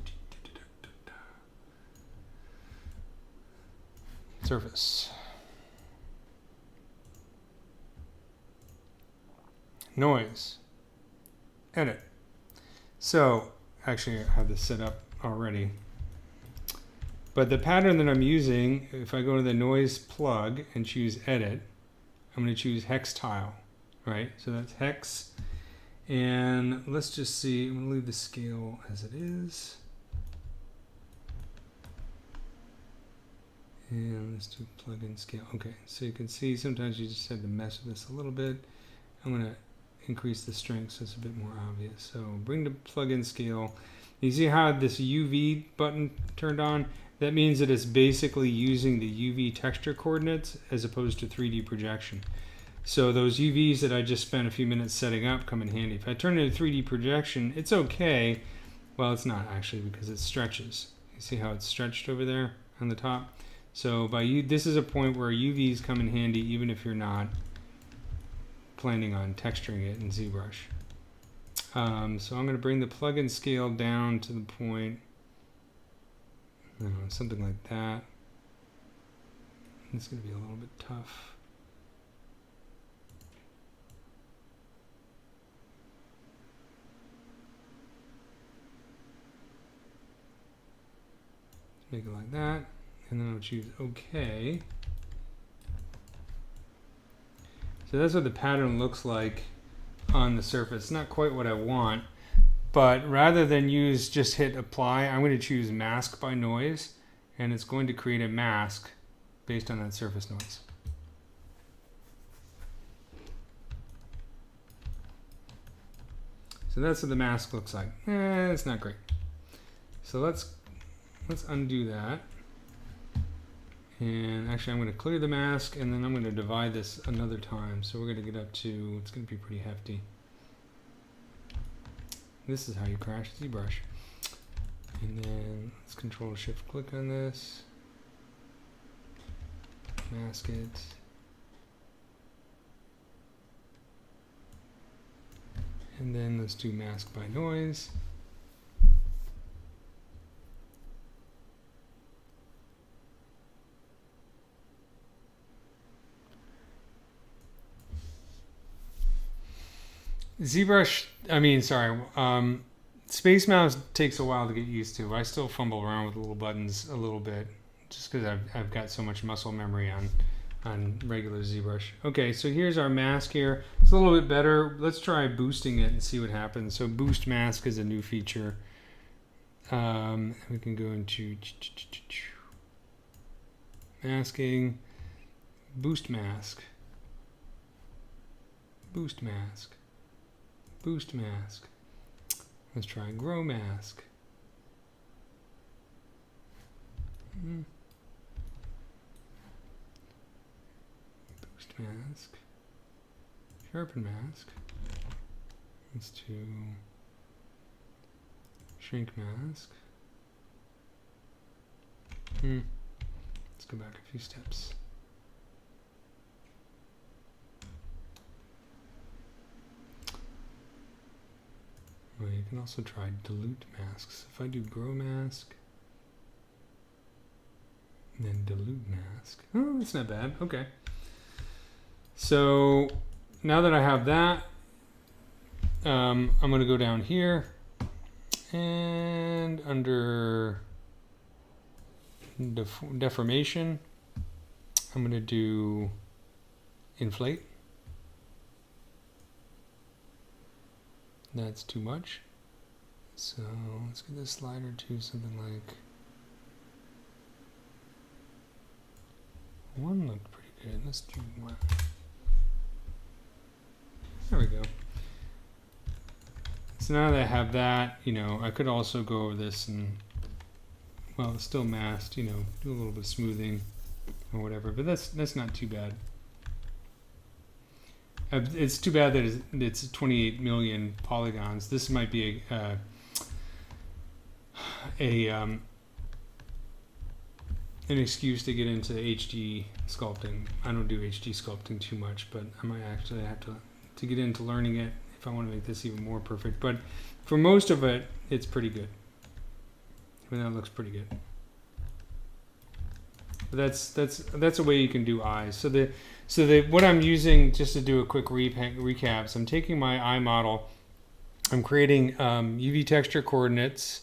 surface, noise, edit. So actually I have this set up already, but the pattern that I'm using, if I go to the noise plug and choose edit, I'm going to choose hex tile, right? So that's hex. And let's just see, I'm going to leave the scale as it is. And let's do plugin scale. Okay, so you can see sometimes you just have to mess with this a little bit. I'm going to increase the strength so it's a bit more obvious. So bring the plugin scale. You see how this UV button turned on? That means that it's basically using the UV texture coordinates as opposed to 3D projection. So those UVs that I just spent a few minutes setting up come in handy. If I turn it into 3D projection, it's okay. Well, it's not actually because it stretches. You see how it's stretched over there on the top? So this is a point where UVs come in handy even if you're not planning on texturing it in ZBrush. So I'm going to bring the plugin scale down to the point, something like that. It's going to be a little bit tough. Make it like that, and then I'll choose OK. So that's what the pattern looks like on the surface. Not quite what I want. But rather than just hit apply, I'm going to choose mask by noise, and it's going to create a mask based on that surface noise. So that's what the mask looks like. It's not great. So let's undo that. And actually I'm going to clear the mask, and then I'm going to divide this another time. So we're going to get up to, it's going to be pretty hefty. This is how you crash ZBrush. And then let's Control Shift click on this. Mask it. And then let's do mask by noise. ZBrush, Space Mouse takes a while to get used to. I still fumble around with the little buttons a little bit, just because I've got so much muscle memory on regular ZBrush. Okay, so here's our mask here. It's a little bit better. Let's try boosting it and see what happens. So boost mask is a new feature. We can go into masking, boost mask, boost mask. Boost mask. Let's try grow mask. Boost mask. Sharpen mask. Let's do shrink mask. Let's go back a few steps. Well, you can also try dilute masks. If I do grow mask, and then dilute mask. Oh, that's not bad. Okay. So now that I have that, I'm going to go down here and under deformation, I'm going to do inflate. That's too much. So let's get this slider to something like 1 looked pretty good. Let's do 1. There we go. So now that I have that, I could also go over this and, well, it's still masked, do a little bit of smoothing or whatever, but that's not too bad. It's too bad that it's 28 million polygons. This might be an excuse to get into HD sculpting. I don't do HD sculpting too much, but I might actually have to get into learning it if I want to make this even more perfect. But for most of it, it's pretty good. I mean, that looks pretty good. But that's a way you can do eyes. So what I'm using, just to do a quick recap, so I'm taking my eye model, I'm creating UV texture coordinates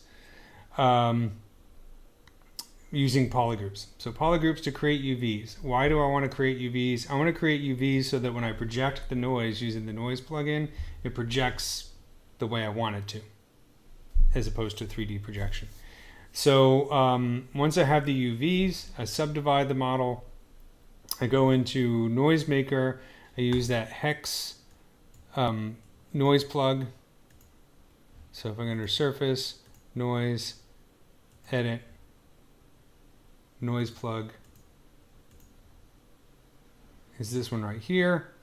using polygroups. So polygroups to create UVs. Why do I want to create UVs? I want to create UVs so that when I project the noise using the noise plugin, it projects the way I want it to, as opposed to 3D projection. So once I have the UVs, I subdivide the model. I go into Noise Maker. I use that hex noise plug. So if I go under Surface, Noise, Edit, Noise plug is this one right here.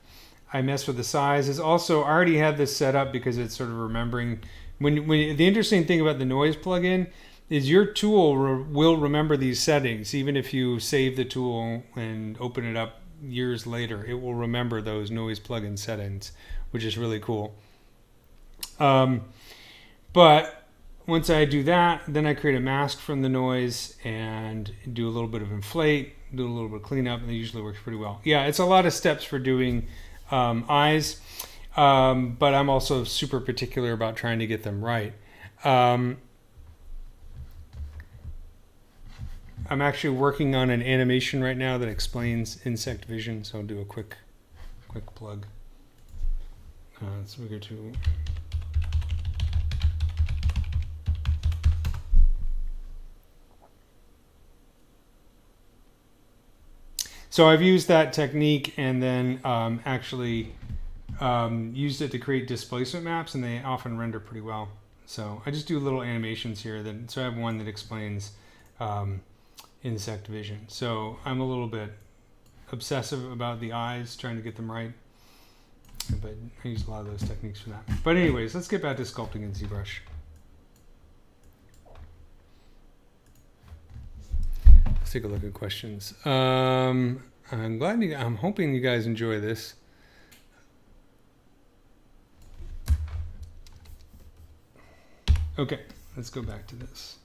I mess with the size. It's also, I already had this set up because it's sort of remembering. When the interesting thing about the noise plugin is your tool will remember these settings. Even if you save the tool and open it up years later, it will remember those noise plugin settings, which is really cool. But once I do that, then I create a mask from the noise and do a little bit of inflate, do a little bit of cleanup, and it usually works pretty well. Yeah, it's a lot of steps for doing eyes, but I'm also super particular about trying to get them right. I'm actually working on an animation right now that explains insect vision, so I'll do a quick plug. So we go to So I've used that technique and then actually used it to create displacement maps, and they often render pretty well. So I just do little animations here. So I have one that explains insect vision. So I'm a little bit obsessive about the eyes, trying to get them right. but I use a lot of those techniques for that. But anyways, let's get back to sculpting in ZBrush. Let's take a look at questions. I'm hoping you guys enjoy this. Okay, let's go back to this.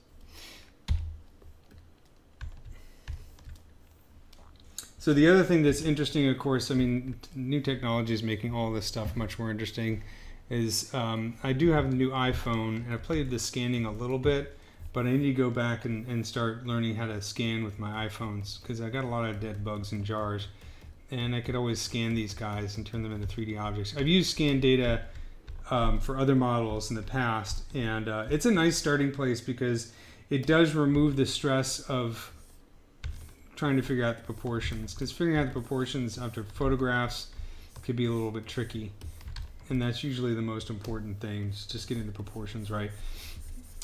So the other thing that's interesting, of course, I mean, new technology is making all this stuff much more interesting, is I do have the new iPhone, and I played the scanning a little bit, but I need to go back and start learning how to scan with my iPhones, because I got a lot of dead bugs in jars, and I could always scan these guys and turn them into 3D objects. I've used scan data for other models in the past, and it's a nice starting place because it does remove the stress of trying to figure out the proportions, because figuring out the proportions after photographs could be a little bit tricky, and that's usually the most important thing, is just getting the proportions right,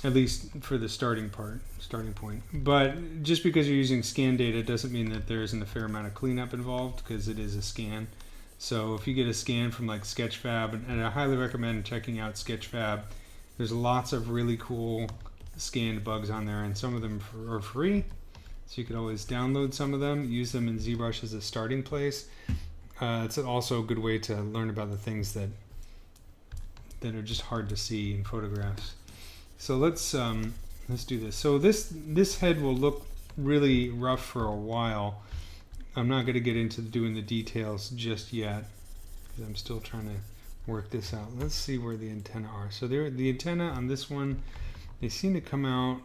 at least for the starting point. But just because you're using scan data doesn't mean that there isn't a fair amount of cleanup involved, because it is a scan. So if you get a scan from like Sketchfab, and I highly recommend checking out Sketchfab, there's lots of really cool scanned bugs on there, and some of them are free. So you could always download some of them, use them in ZBrush as a starting place. It's also a good way to learn about the things that are just hard to see in photographs. So let's do this. So this head will look really rough for a while. I'm not going to get into doing the details just yet, because I'm still trying to work this out. Let's see where the antenna are. So the antenna on this one, they seem to come out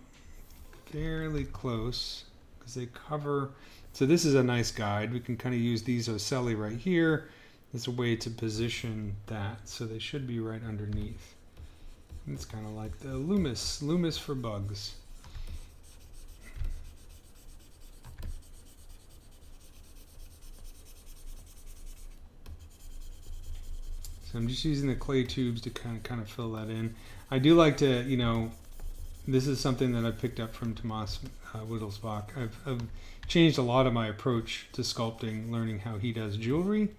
fairly close, because they cover. So this is a nice guide. We can kind of use these ocelli right here as a way to position that. So they should be right underneath. It's kind of like the Loomis for bugs. So I'm just using the clay tubes to kind of fill that in. I do like to, you know, this is something that I picked up from Tomas Wittelsbach. I've changed a lot of my approach to sculpting, learning how he does jewelry.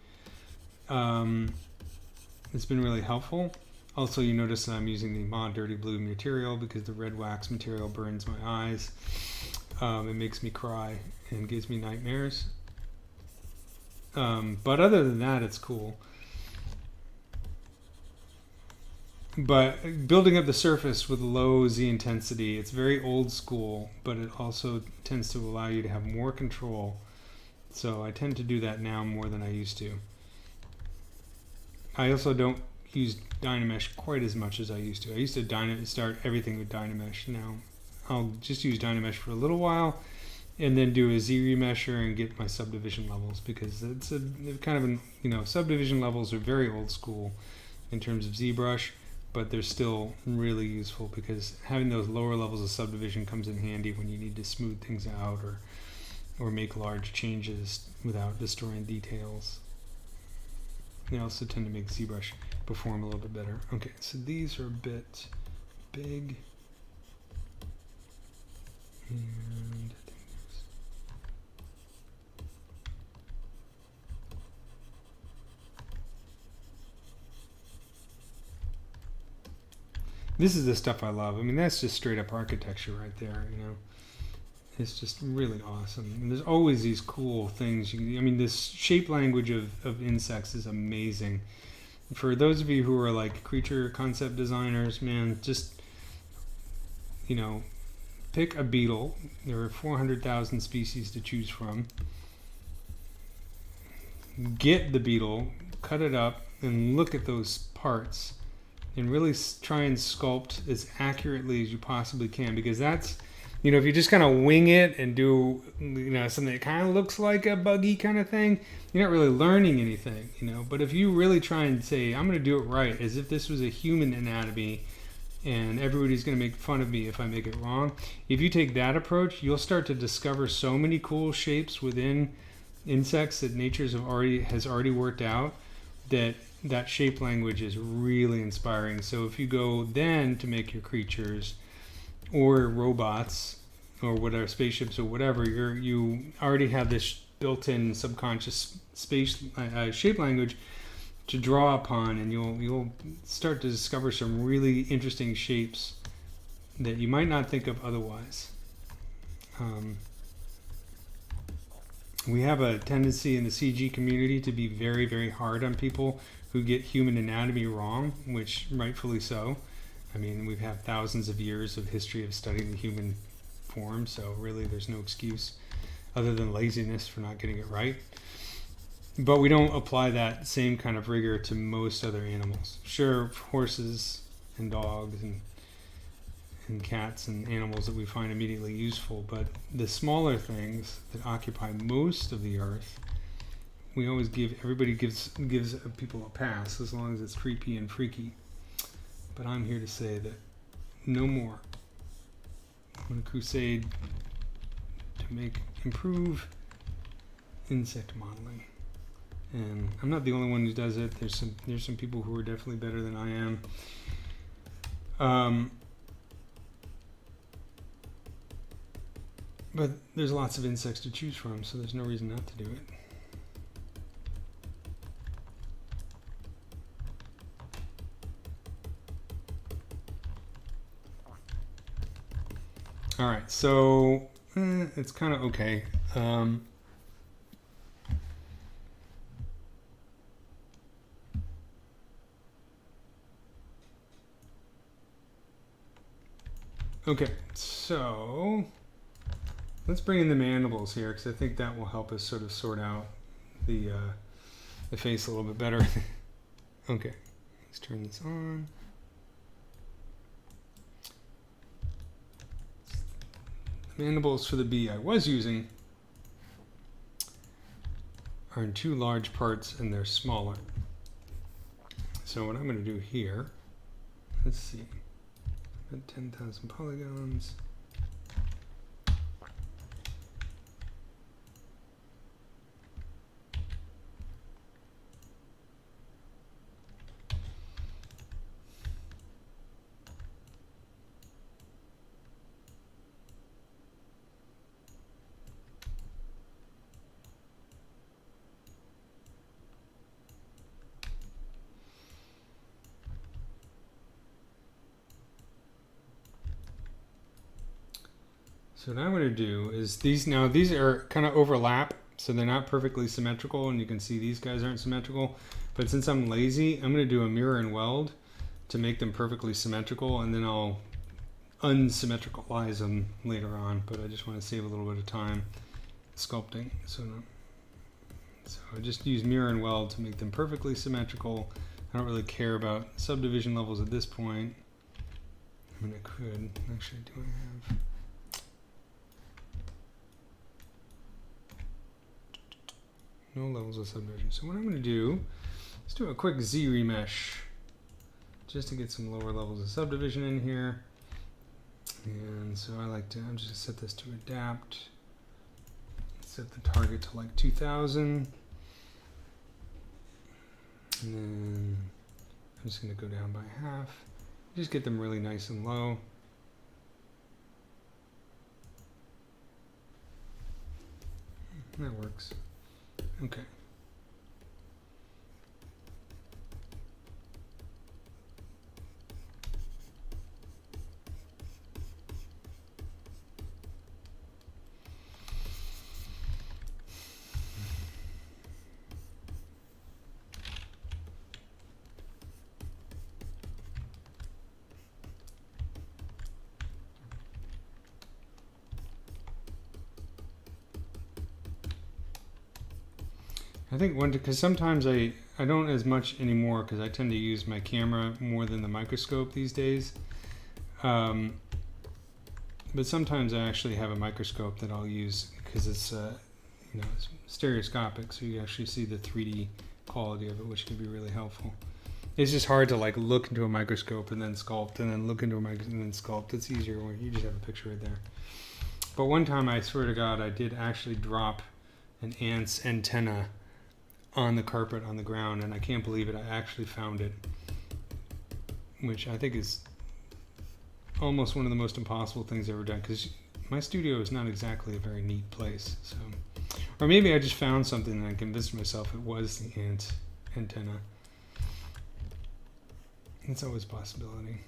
It's been really helpful. Also, you notice that I'm using the Ma Dirty Blue material because the red wax material burns my eyes. It makes me cry and gives me nightmares. But other than that, it's cool. But building up the surface with low Z intensity, it's very old school, but it also tends to allow you to have more control. So I tend to do that now more than I used to. I also don't use Dynamesh quite as much as I used to. I used to start everything with Dynamesh. Now I'll just use Dynamesh for a little while and then do a Z remesher and get my subdivision levels, because it's a kind of an, you know, subdivision levels are very old school in terms of ZBrush, but they're still really useful because having those lower levels of subdivision comes in handy when you need to smooth things out or make large changes without destroying details. They also tend to make ZBrush perform a little bit better. Okay, so these are a bit big. And I think this is the stuff I love. I mean, that's just straight up architecture right there, you know. It's just really awesome. And there's always these cool things. I mean, this shape language of insects is amazing. For those of you who are like creature concept designers, man, just, you know, pick a beetle. There are 400,000 species to choose from. Get the beetle, cut it up, and look at those parts. And really try and sculpt as accurately as you possibly can, because that's, you know, if you just kind of wing it and do, you know, something that kind of looks like a buggy kind of thing, you're not really learning anything, you know. But if you really try and say, I'm going to do it right, as if this was a human anatomy and everybody's going to make fun of me if I make it wrong, if you take that approach, you'll start to discover so many cool shapes within insects that nature has already worked out, that shape language is really inspiring. So if you go then to make your creatures or robots or whatever, spaceships or whatever, you already have this built-in subconscious space shape language draw upon, and you'll start to discover some really interesting shapes that you might not think of otherwise. We have a tendency in the CG community to be very, very hard on people who get human anatomy wrong, which rightfully so. I mean, we've had thousands of years of history of studying the human form, so really there's no excuse other than laziness for not getting it right. But we don't apply that same kind of rigor to most other animals. Sure, horses and dogs and cats and animals that we find immediately useful, but the smaller things that occupy most of the earth, we always everybody gives people a pass as long as it's creepy and freaky. But I'm here to say that no more. I'm on a crusade to improve insect modeling. And I'm not the only one who does it. There's some people who are definitely better than I am. But there's lots of insects to choose from, so there's no reason not to do it. All right, so it's kind of okay. Okay, so let's bring in the mandibles here, because I think that will help us sort of sort out the face a little bit better. Okay, let's turn this on. The mandibles for the bee I was using are in two large parts and they're smaller. So what I'm going to do here, let's see, I've got 10,000 polygons. So what I'm going to do is these are kind of overlap, so they're not perfectly symmetrical, and you can see these guys aren't symmetrical. But since I'm lazy, I'm going to do a mirror and weld to make them perfectly symmetrical, and then I'll unsymmetricalize them later on. But I just want to save a little bit of time sculpting. So I just use mirror and weld to make them perfectly symmetrical. I don't really care about subdivision levels at this point. I mean, I could. Actually, do I have... no levels of subdivision. So what I'm going to do is do a quick Z remesh just to get some lower levels of subdivision in here. And so I'm just going to set this to adapt. Set the target to like 2000. And then I'm just going to go down by half. Just get them really nice and low. That works. Okay. I think because sometimes I don't as much anymore because I tend to use my camera more than the microscope these days. But sometimes I actually have a microscope that I'll use because it's it's stereoscopic, so you actually see the 3D quality of it, which can be really helpful. It's just hard to like look into a microscope and then sculpt, and then look into a microscope and then sculpt. It's easier when you just have a picture right there. But one time, I swear to God, I did actually drop an ant's antenna on the carpet on the ground, and I can't believe it. I actually found it, which I think is almost one of the most impossible things I've ever done, because my studio is not exactly a very neat place. So, or maybe I just found something and I convinced myself it was the ant antenna. It's always a possibility.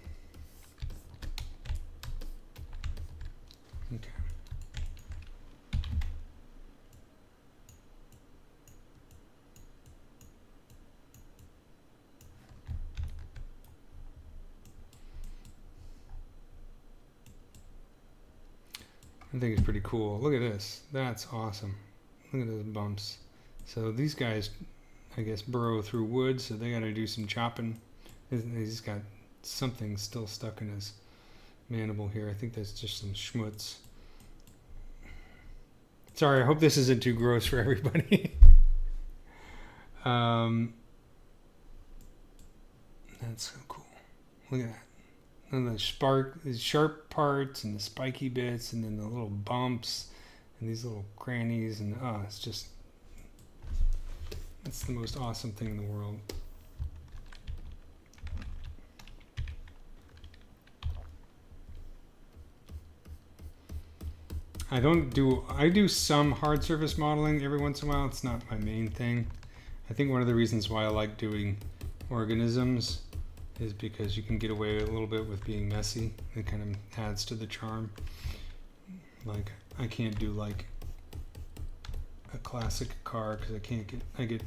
Okay. I think it's pretty cool. Look at this. That's awesome. Look at those bumps. So these guys, I guess, burrow through wood, so they got to do some chopping. He's got something still stuck in his mandible here. I think that's just some schmutz. Sorry, I hope this isn't too gross for everybody. That's so cool. Look at that. And the sharp parts and the spiky bits, and then the little bumps and these little crannies, and it's the most awesome thing in the world. I do some hard surface modeling every once in a while. It's not my main thing. I think one of the reasons why I like doing organisms is because you can get away a little bit with being messy. It kind of adds to the charm. Like, I can't do like a classic car because I get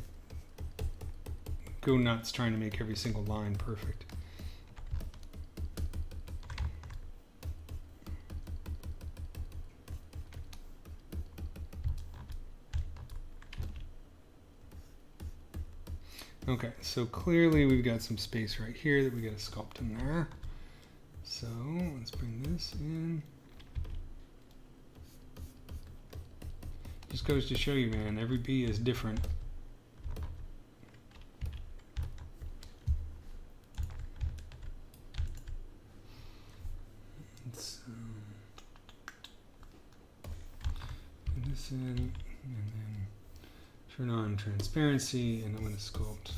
go nuts trying to make every single line perfect. Okay, so clearly we've got some space right here that we got to sculpt in there. So let's bring this in. Just goes to show you, man, every bee is different. Let's put this in, and then turn on transparency, and I'm going to sculpt.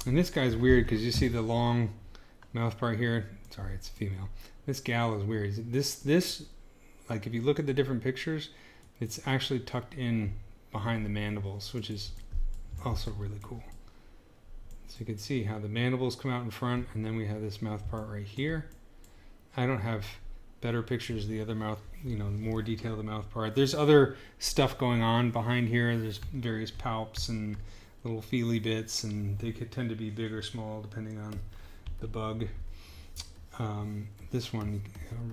And this guy's weird because you see the long mouth part here. Sorry, it's female. This gal is weird. This, like if you look at the different pictures, it's actually tucked in behind the mandibles, which is also really cool. So you can see how the mandibles come out in front, and then we have this mouth part right here. I don't have better pictures of the other mouth, more detail of the mouth part. There's other stuff going on behind here. There's various palps and little feely bits, and they could tend to be big or small depending on the bug. This one,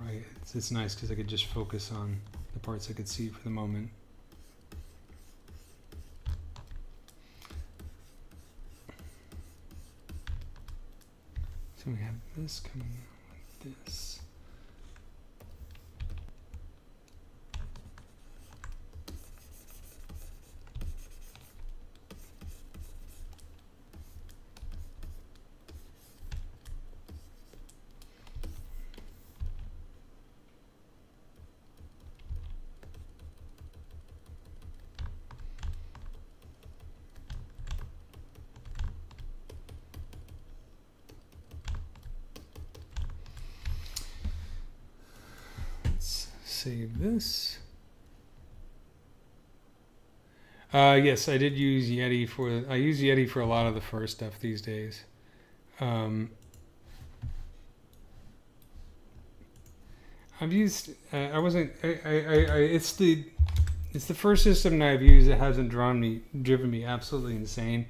right, it's nice because I could just focus on the parts I could see for the moment. So we have this coming out like this. Save this. Yes, I did use Yeti I use Yeti for a lot of the fur stuff these days. I've used. It's the first system that I've used that hasn't driven me absolutely insane.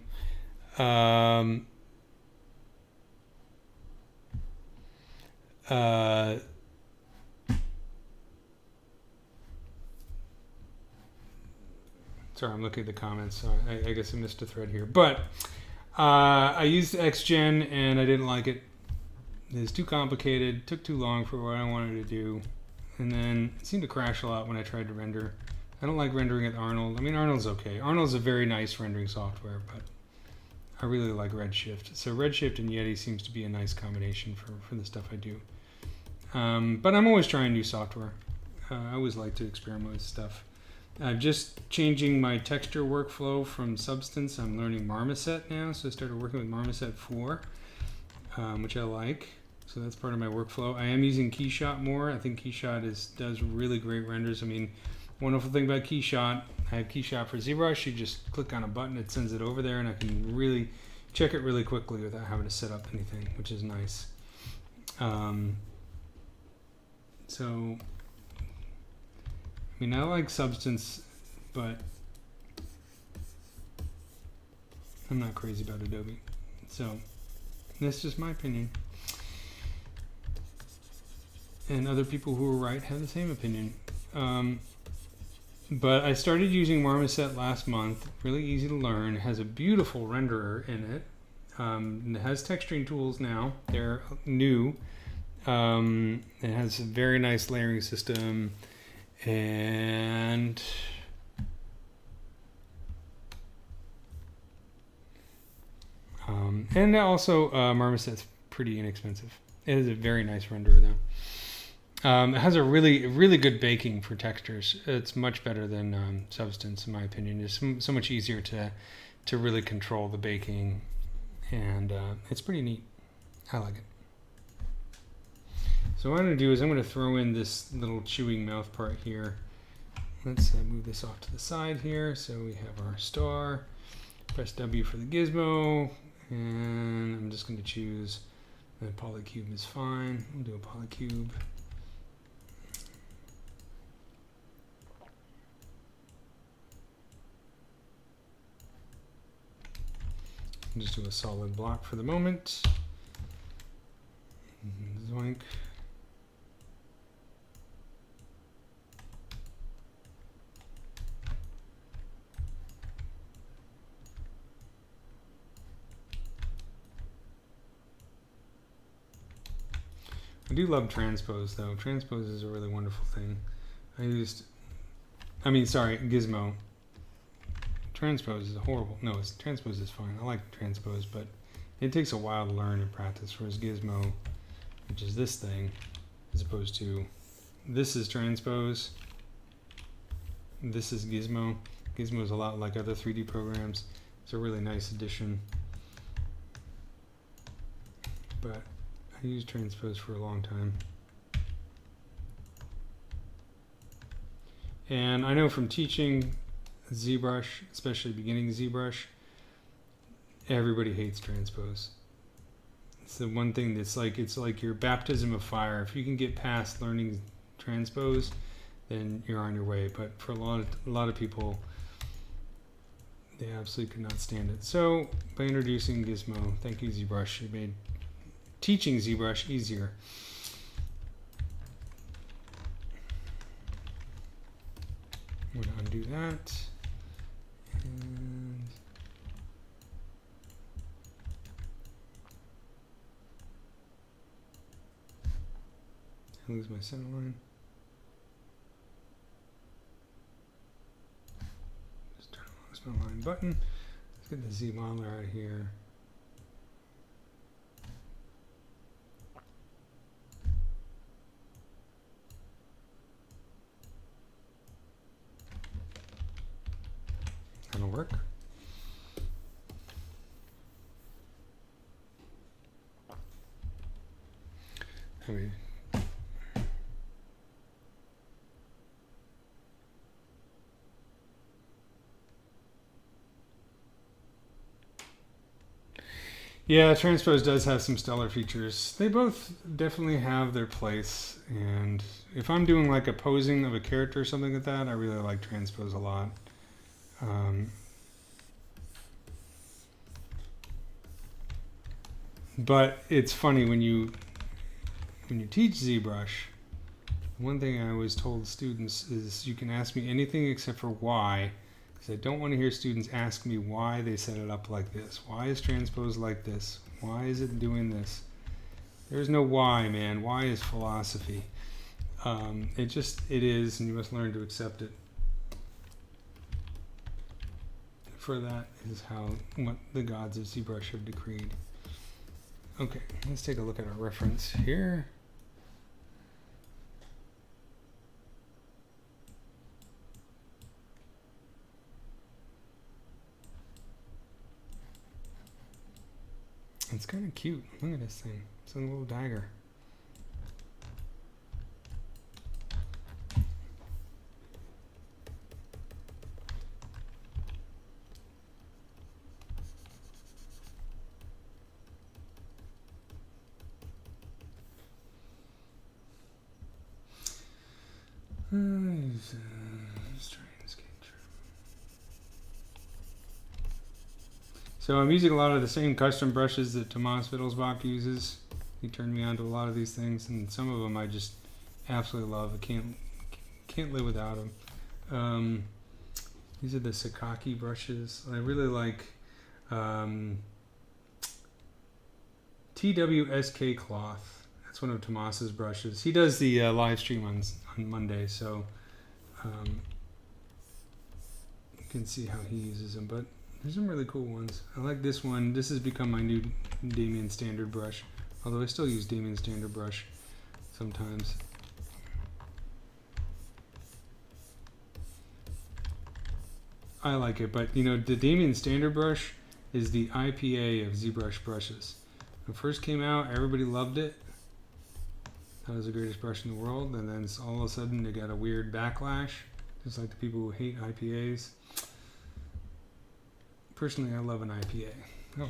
Sorry, I'm looking at the comments, so I guess I missed a thread here. But I used XGen, and I didn't like it. It was too complicated, took too long for what I wanted to do, and then it seemed to crash a lot when I tried to render. I don't like rendering with Arnold. I mean, Arnold's okay. Arnold's a very nice rendering software, but I really like Redshift. So Redshift and Yeti seems to be a nice combination for the stuff I do. But I'm always trying new software. I always like to experiment with stuff. I'm just changing my texture workflow from Substance. I'm learning Marmoset now, so I started working with Marmoset 4, which I like. So that's part of my workflow. I am using Keyshot more. I think Keyshot does really great renders. I mean, wonderful thing about Keyshot, I have Keyshot for ZBrush. You just click on a button, it sends it over there, and I can really check it really quickly without having to set up anything, which is nice. So, I mean, I like Substance, but I'm not crazy about Adobe. So, that's just my opinion. And other people who are right have the same opinion. But I started using Marmoset last month. Really easy to learn. It has a beautiful renderer in it. It has texturing tools now. They're new. It has a very nice layering system. And also Marmoset's pretty inexpensive. It is a very nice renderer though. It has a really good baking for textures. It's much better than Substance in my opinion. It's so much easier to really control the baking, and it's pretty neat. I like it. So what I'm going to do is I'm going to throw in this little chewing mouth part here. Let's move this off to the side here. So we have our star. Press W for the gizmo, and I'm just going to choose a polycube is fine. We'll do a polycube. Just do a solid block for the moment. Zoink. I do love transpose though. Transpose is a really wonderful thing. Gizmo. Transpose is horrible. No, transpose is fine. I like transpose, but it takes a while to learn and practice. Whereas Gizmo, which is this thing, as opposed to this is transpose. This is Gizmo. Gizmo is a lot like other 3D programs. It's a really nice addition. But I used transpose for a long time. And I know from teaching ZBrush, especially beginning ZBrush, everybody hates transpose. It's the one thing that's like, it's like your baptism of fire. If you can get past learning transpose, then you're on your way. But for a lot of people, they absolutely could not stand it. So by introducing Gizmo, thank you ZBrush, you made teaching ZBrush easier. I'm going to undo that. And I lose my center line. Just turn on the center line button. Let's get the Z modeler out of here. That'll work. Okay. Yeah, transpose does have some stellar features. They both definitely have their place, and if I'm doing like a posing of a character or something like that, I really like transpose a lot. But it's funny when you teach ZBrush, one thing I always told students is you can ask me anything except for why, because I don't want to hear students ask me why they set it up like this. Why is transpose like this? Why is it doing this? There's no why, man. Why is philosophy. It is, and you must learn to accept it. For that is what the gods of ZBrush have decreed. Okay, let's take a look at our reference here. It's kind of cute. Look at this thing. It's a little dagger. So I'm using a lot of the same custom brushes that Tomas Wittelsbach uses. He turned me on to a lot of these things, and some of them I just absolutely love. I can't live without them. These are the Sakaki brushes. I really like TWSK cloth. That's one of Tomas's brushes. He does the live stream on Monday, so you can see how he uses them. But there's some really cool ones. I like this one. This has become my new Damien Standard brush, although I still use Damien Standard brush sometimes. I like it, but you know, the Damien Standard brush is the IPA of ZBrush brushes. When it first came out, everybody loved it. That was the greatest brush in the world, and then all of a sudden it got a weird backlash, just like the people who hate IPAs. Personally, I love an IPA. Oh,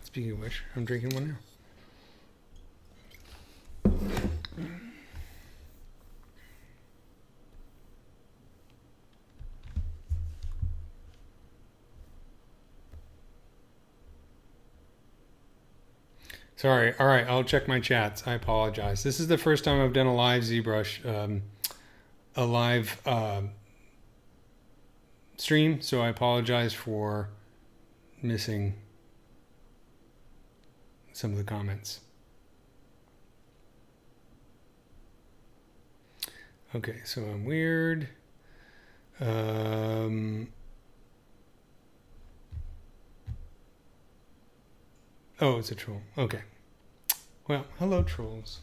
speaking of which, I'm drinking one now. Sorry. All right, I'll check my chats. I apologize. This is the first time I've done a live ZBrush, a live stream, so I apologize for missing some of the comments. Okay, so I'm weird. Oh, it's a troll. Okay. Well, hello, trolls.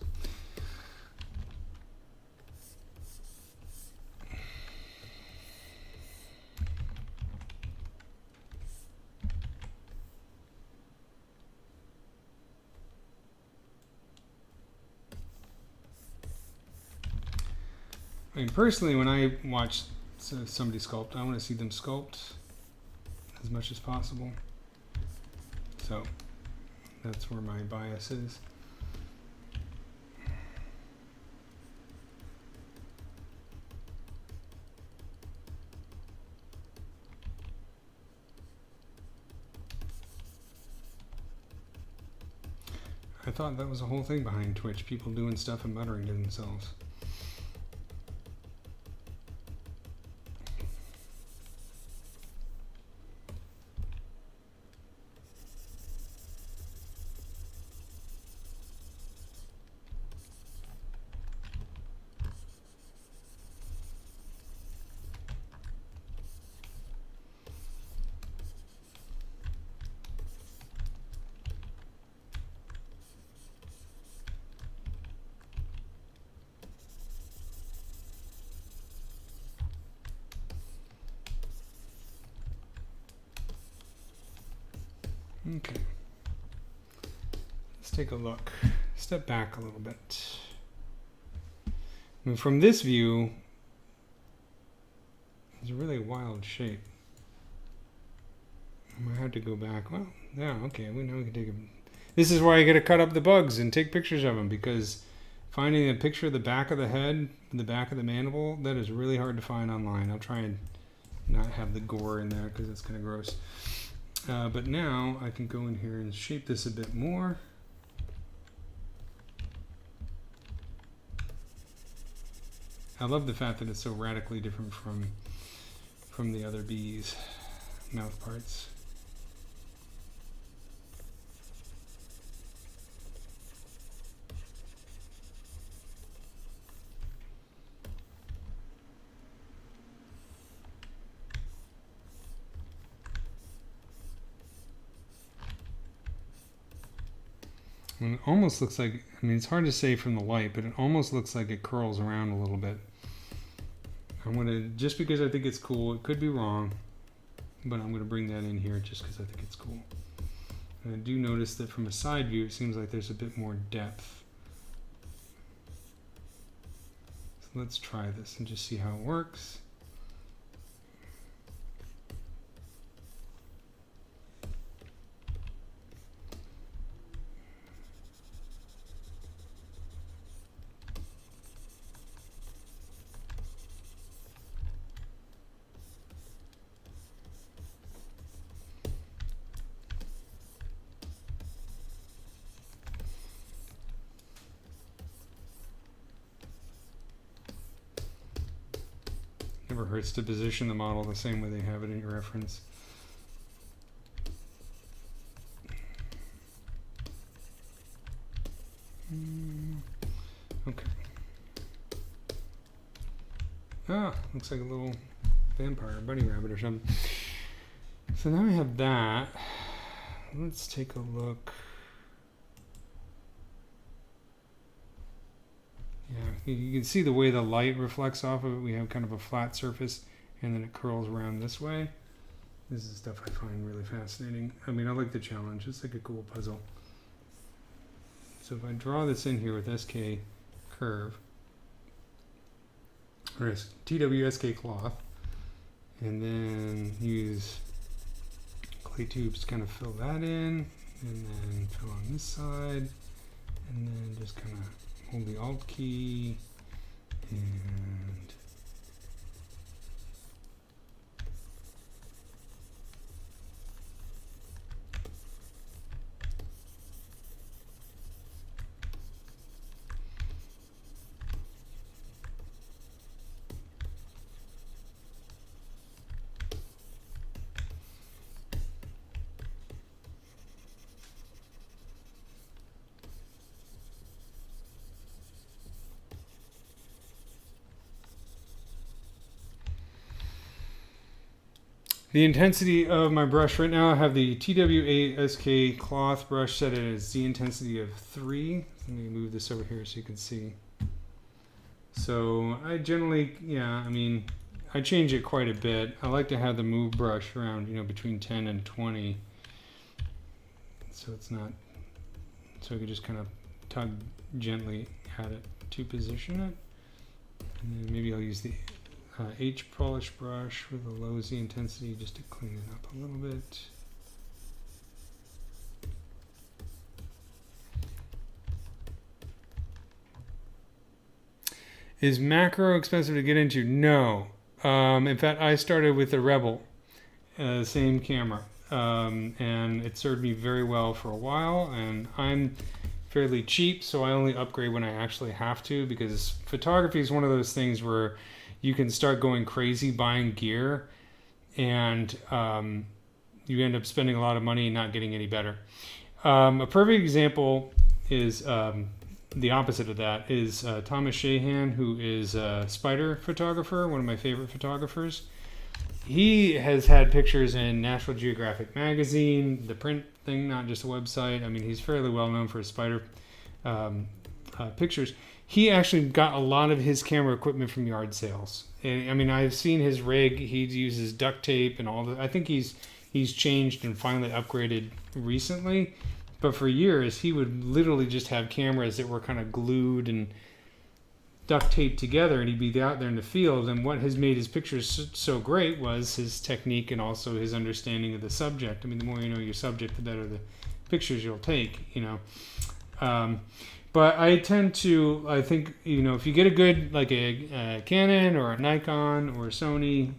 I mean, personally, when I watch somebody sculpt, I want to see them sculpt as much as possible. So that's where my bias is. I thought that was the whole thing behind Twitch, people doing stuff and muttering to themselves. Okay, let's take a look. Step back a little bit. I mean, from this view, it's a really wild shape. I might have to go back. Well, yeah, okay, now we can take a... This is why you got to cut up the bugs and take pictures of them, because finding a picture of the back of the head, the back of the mandible, that is really hard to find online. I'll try and not have the gore in there because it's kind of gross. But now I can go in here and shape this a bit more. I love the fact that it's so radically different from the other bees' mouth parts. And it almost looks like, I mean, it's hard to say from the light, but it almost looks like it curls around a little bit. I'm going to, just because I think it's cool, it could be wrong, but I'm going to bring that in here just because I think it's cool. And I do notice that from a side view, it seems like there's a bit more depth. So let's try this and just see how it works. Never hurts to position the model the same way they have it in your reference. Okay. Ah, looks like a little vampire, bunny rabbit or something. So now I have that. Let's take a look. Yeah, you can see the way the light reflects off of it. We have kind of a flat surface, and then it curls around this way. This is stuff I find really fascinating. I mean, I like the challenge. It's like a cool puzzle. So if I draw this in here with SK curve, or TWSK cloth, and then use clay tubes to kind of fill that in, and then fill on this side, and then just kind of hold the Alt key and the intensity of my brush right now, I have the TWASK cloth brush set at a Z intensity of 3. Let me move this over here so you can see. So I generally, yeah, I mean, I change it quite a bit. I like to have the move brush around, you know, between 10 and 20. So it's not, so I can just kind of tug gently at it to position it. And then maybe I'll use the H polish brush with a low Z intensity just to clean it up a little bit. Is macro expensive to get into? No. In fact, I started with the Rebel, same camera, and it served me very well for a while, and I'm fairly cheap, so I only upgrade when I actually have to, because photography is one of those things where you can start going crazy buying gear, and you end up spending a lot of money and not getting any better. A perfect example is the opposite of that is Thomas Shahan, who is a spider photographer, one of my favorite photographers. He has had pictures in National Geographic magazine, the print thing, not just a website. I mean, he's fairly well known for his spider pictures. He actually got a lot of his camera equipment from yard sales. And, I mean, I've seen his rig. He uses duct tape and all that. I think he's changed and finally upgraded recently. But for years, he would literally just have cameras that were kind of glued and duct taped together, and he'd be out there in the field. And what has made his pictures so great was his technique and also his understanding of the subject. I mean, the more you know your subject, the better the pictures you'll take, you know. But I tend to, I think, you know, if you get a good, like a Canon or a Nikon or a Sony,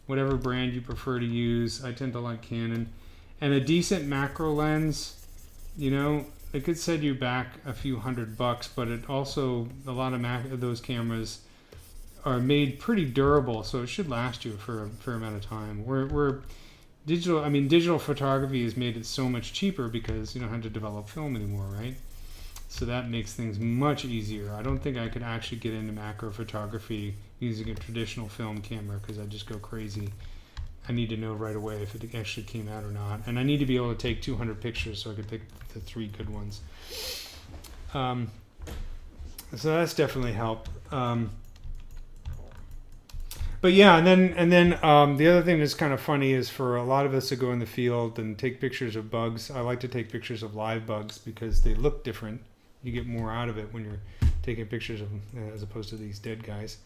whatever brand you prefer to use, I tend to like Canon. And a decent macro lens, you know, it could set you back a few $100, but it also, a lot of those cameras are made pretty durable, so it should last you for a fair amount of time. Where digital photography has made it so much cheaper because you don't have to develop film anymore, right? So that makes things much easier. I don't think I could actually get into macro photography using a traditional film camera because I'd just go crazy. I need to know right away if it actually came out or not. And I need to be able to take 200 pictures so I could pick the 3 good ones. So that's definitely helped. But yeah, and then the other thing that's kind of funny is for a lot of us to go in the field and take pictures of bugs. I like to take pictures of live bugs because they look different. You get more out of it when you're taking pictures of them as opposed to these dead guys.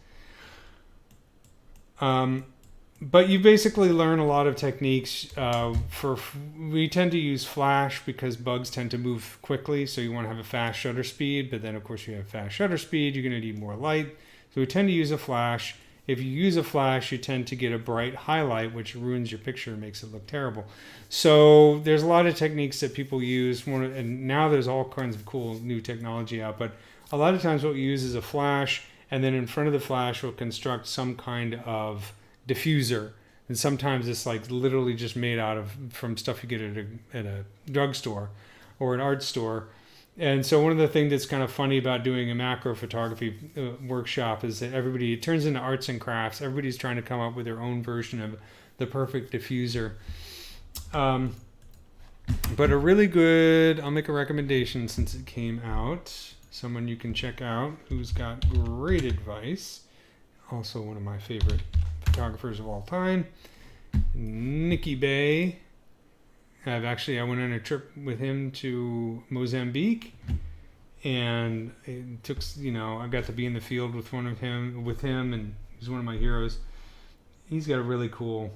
But you basically learn a lot of techniques. We tend to use flash because bugs tend to move quickly, so you want to have a fast shutter speed. But then, of course, you have fast shutter speed. You're going to need more light, so we tend to use a flash. If you use a flash, you tend to get a bright highlight, which ruins your picture and makes it look terrible. So there's a lot of techniques that people use, and now there's all kinds of cool new technology out. But a lot of times, what we use is a flash, and then in front of the flash, we'll construct some kind of diffuser, and sometimes it's like literally just made from stuff you get at a drugstore or an art store. And so one of the things that's kind of funny about doing a macro photography workshop is that it turns into arts and crafts. Everybody's trying to come up with their own version of the perfect diffuser. But a really good, I'll make a recommendation since it came out. Someone you can check out who's got great advice. Also one of my favorite photographers of all time, Nicky Bay. I went on a trip with him to Mozambique, and it took, I got to be in the field with him, and he's one of my heroes. He's got a really cool,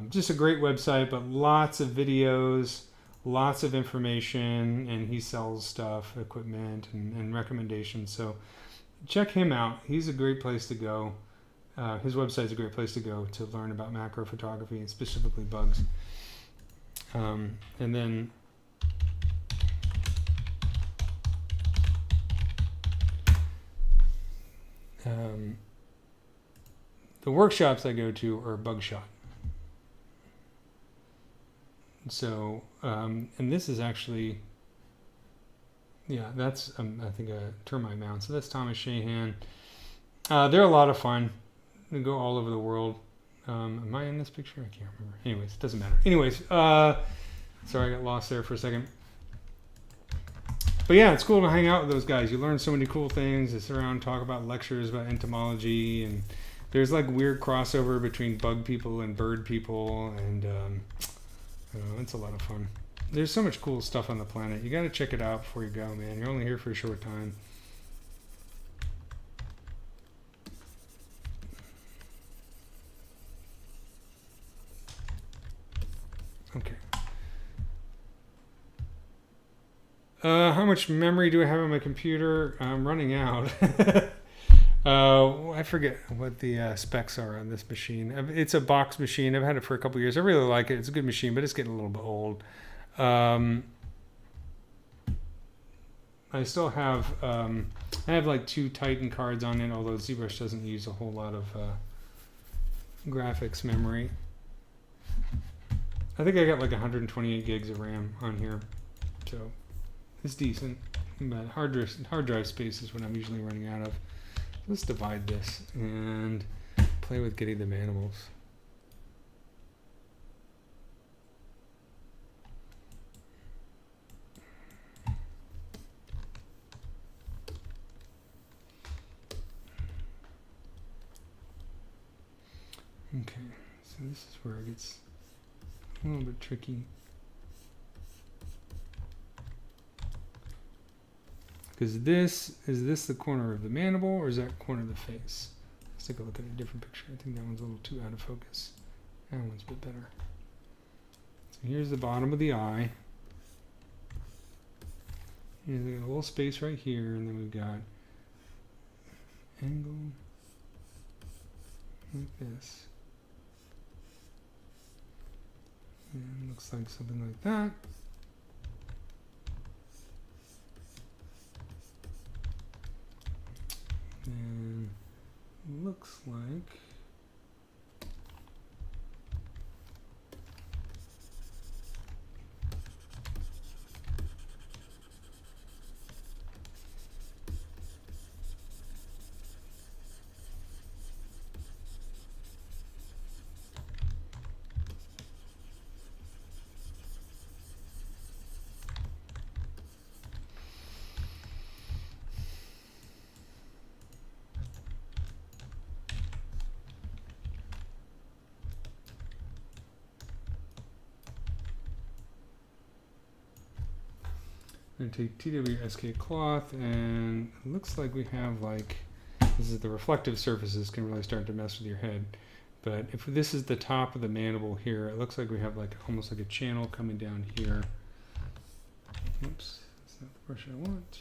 just a great website, but lots of videos, lots of information, and he sells stuff, equipment, and recommendations. So check him out. He's a great place to go. His website's a great place to go to learn about macro photography and specifically bugs. And then the workshops I go to are bug shot. So, and this is actually, that's I think a termite mound. So that's Thomas Shahan. They're a lot of fun. They go all over the world. Am I in this picture? I can't remember. Anyways, it doesn't matter. Anyways, sorry, I got lost there for a second. But yeah, it's cool to hang out with those guys. You learn so many cool things. They sit around and talk about lectures about entomology, and there's like weird crossover between bug people and bird people, and it's a lot of fun. There's so much cool stuff on the planet. You got to check it out before you go, man. You're only here for a short time. Okay. How much memory do I have on my computer? I'm running out. I forget what the specs are on this machine. It's a box machine. I've had it for a couple years. I really like it. It's a good machine, but it's getting a little bit old. I still have I have like 2 Titan cards on it, although ZBrush doesn't use a whole lot of graphics memory. I think I got like 128 gigs of RAM on here, so it's decent. But hard drive space is what I'm usually running out of. Let's divide this and play with getting them animals. Okay, so this is where it gets a little bit tricky. Because is this the corner of the mandible, or is that corner of the face? Let's take a look at a different picture. I think that one's a little too out of focus. That one's a bit better. So here's the bottom of the eye. And we got a little space right here, and then we've got angle like this. And looks like something like that. And looks like I'm going to take TWSK cloth, and it looks like we have like, this is the reflective surfaces can really start to mess with your head. But if this is the top of the mandible here, it looks like we have like almost like a channel coming down here. Oops, that's not the brush I want.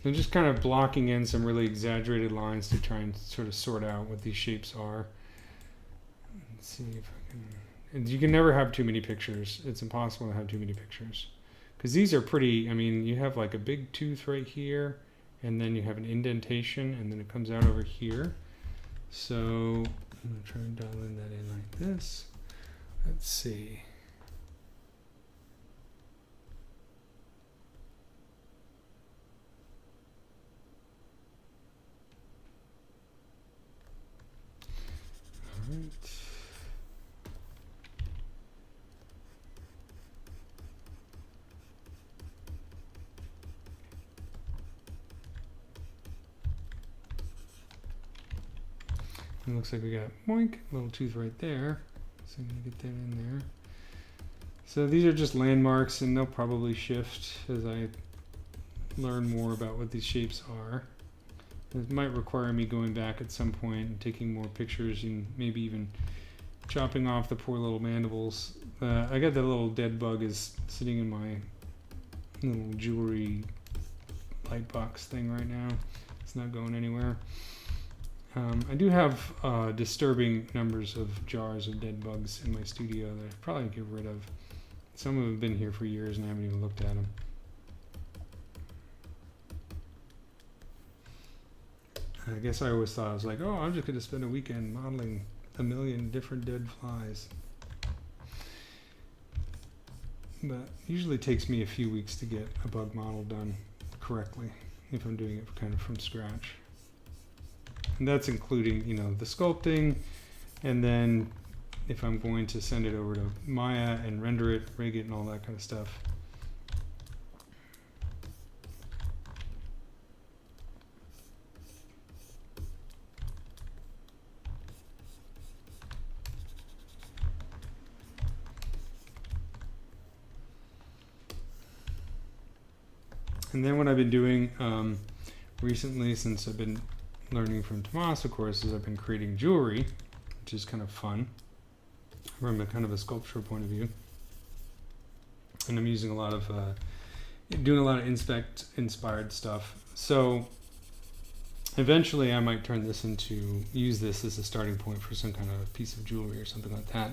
I'm just kind of blocking in some really exaggerated lines to try and sort of sort out what these shapes are. Let's see if I can. And you can never have too many pictures. It's impossible to have too many pictures. Because these are pretty, I mean, you have like a big tooth right here, and then you have an indentation, and then it comes out over here. So I'm going to try and dial in that in like this. Let's see. All right. It looks like we got boink, little tooth right there. So I'm gonna get that in there. So these are just landmarks, and they'll probably shift as I learn more about what these shapes are. It might require me going back at some point and taking more pictures and maybe even chopping off the poor little mandibles. I got that little dead bug is sitting in my little jewelry light box thing right now. It's not going anywhere. I do have disturbing numbers of jars of dead bugs in my studio that I probably get rid of. Some of them have been here for years and I haven't even looked at them. I guess I always thought, I was like, oh, I'm just going to spend a weekend modeling a million different dead flies. But usually takes me a few weeks to get a bug model done correctly if I'm doing it kind of from scratch. And that's including, you know, the sculpting, and then if I'm going to send it over to Maya and render it, rig it, and all that kind of stuff. And then what I've been doing recently, since I've been learning from Tomas, of course, is I've been creating jewelry, which is kind of fun from a kind of a sculptural point of view. And I'm using a lot of, doing a lot of inspired stuff. So eventually I might turn this into, use this as a starting point for some kind of piece of jewelry or something like that.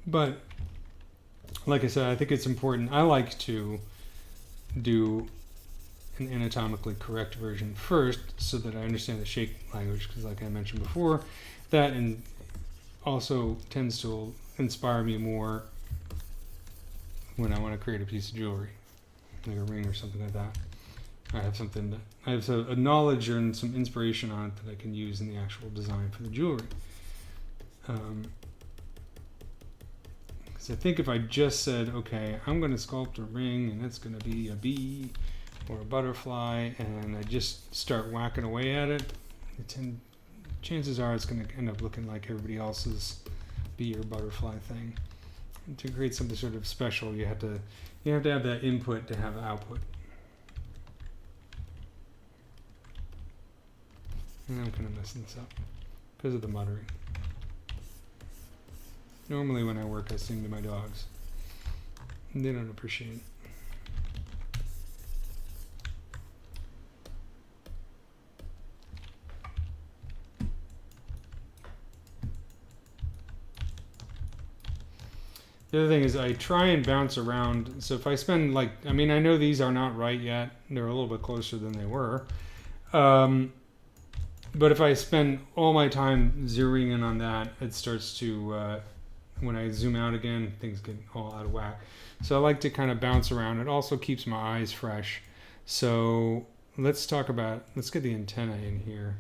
But like I said, I think it's important. I like to do an anatomically correct version first so that I understand the shape language, because like I mentioned before, that and also tends to inspire me more when I want to create a piece of jewelry, like a ring or something like that. I have something that I have a knowledge and some inspiration on it that I can use in the actual design for the jewelry. Because I think if I just said, okay, I'm going to sculpt a ring and it's going to be a bee or a butterfly, and I just start whacking away at it, chances are it's going to end up looking like everybody else's bee or butterfly thing. And to create something sort of special, you have to have that input to have the output. And I'm kind of messing this up because of the muttering. Normally when I work, I sing to my dogs. And they don't appreciate it. The other thing is I try and bounce around. So if I spend like, I mean, I know these are not right yet. They're a little bit closer than they were. But if I spend all my time zeroing in on that, it starts to when I zoom out again, things get all out of whack. So I like to kind of bounce around. It also keeps my eyes fresh. So let's get the antenna in here.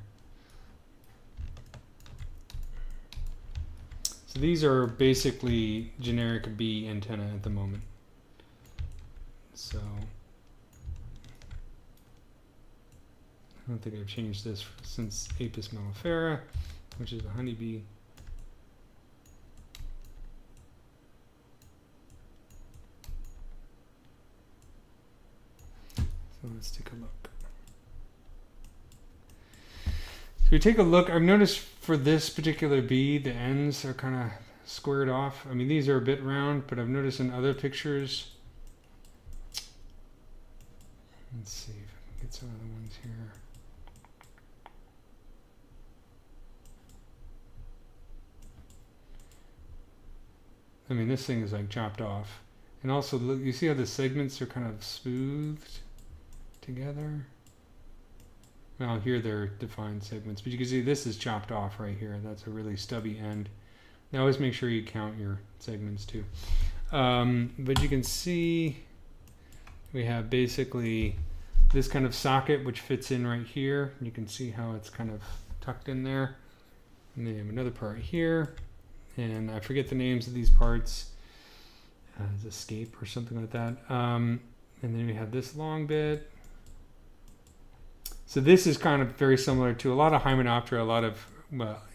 So these are basically generic bee antenna at the moment. So I don't think I've changed this since Apis mellifera, which is a honeybee. So let's take a look. So we take a look. I've noticed for this particular bee, the ends are kind of squared off. I mean, these are a bit round, but I've noticed in other pictures. Let's see if I can get some other ones here. I mean, this thing is like chopped off. And also, look, you see how the segments are kind of smoothed together? Well, here they're defined segments, but you can see this is chopped off right here. That's a really stubby end. Now always make sure you count your segments too. But you can see we have basically this kind of socket which fits in right here. You can see how it's kind of tucked in there. And then you have another part here. And I forget the names of these parts. It's escape or something like that. And then we have this long bit. So this is kind of very similar to a lot of Hymenoptera, a lot of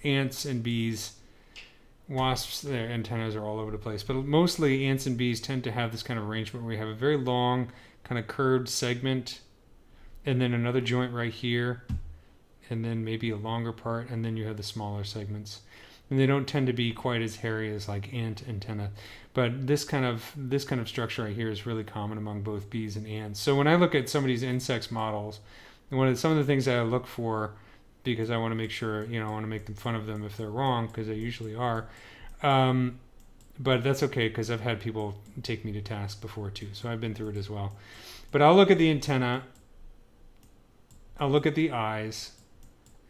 ants and bees. Wasps, their antennas are all over the place. But mostly ants and bees tend to have this kind of arrangement where we have a very long kind of curved segment and then another joint right here and then maybe a longer part and then you have the smaller segments. And they don't tend to be quite as hairy as like ant antenna. But this kind of structure right here is really common among both bees and ants. So when I look at some of these insects models, some of the things that I look for, because I want to make sure, I want to make them fun of them if they're wrong, because they usually are. But that's okay, because I've had people take me to task before too, so I've been through it as well. But I'll look at the antenna, I'll look at the eyes,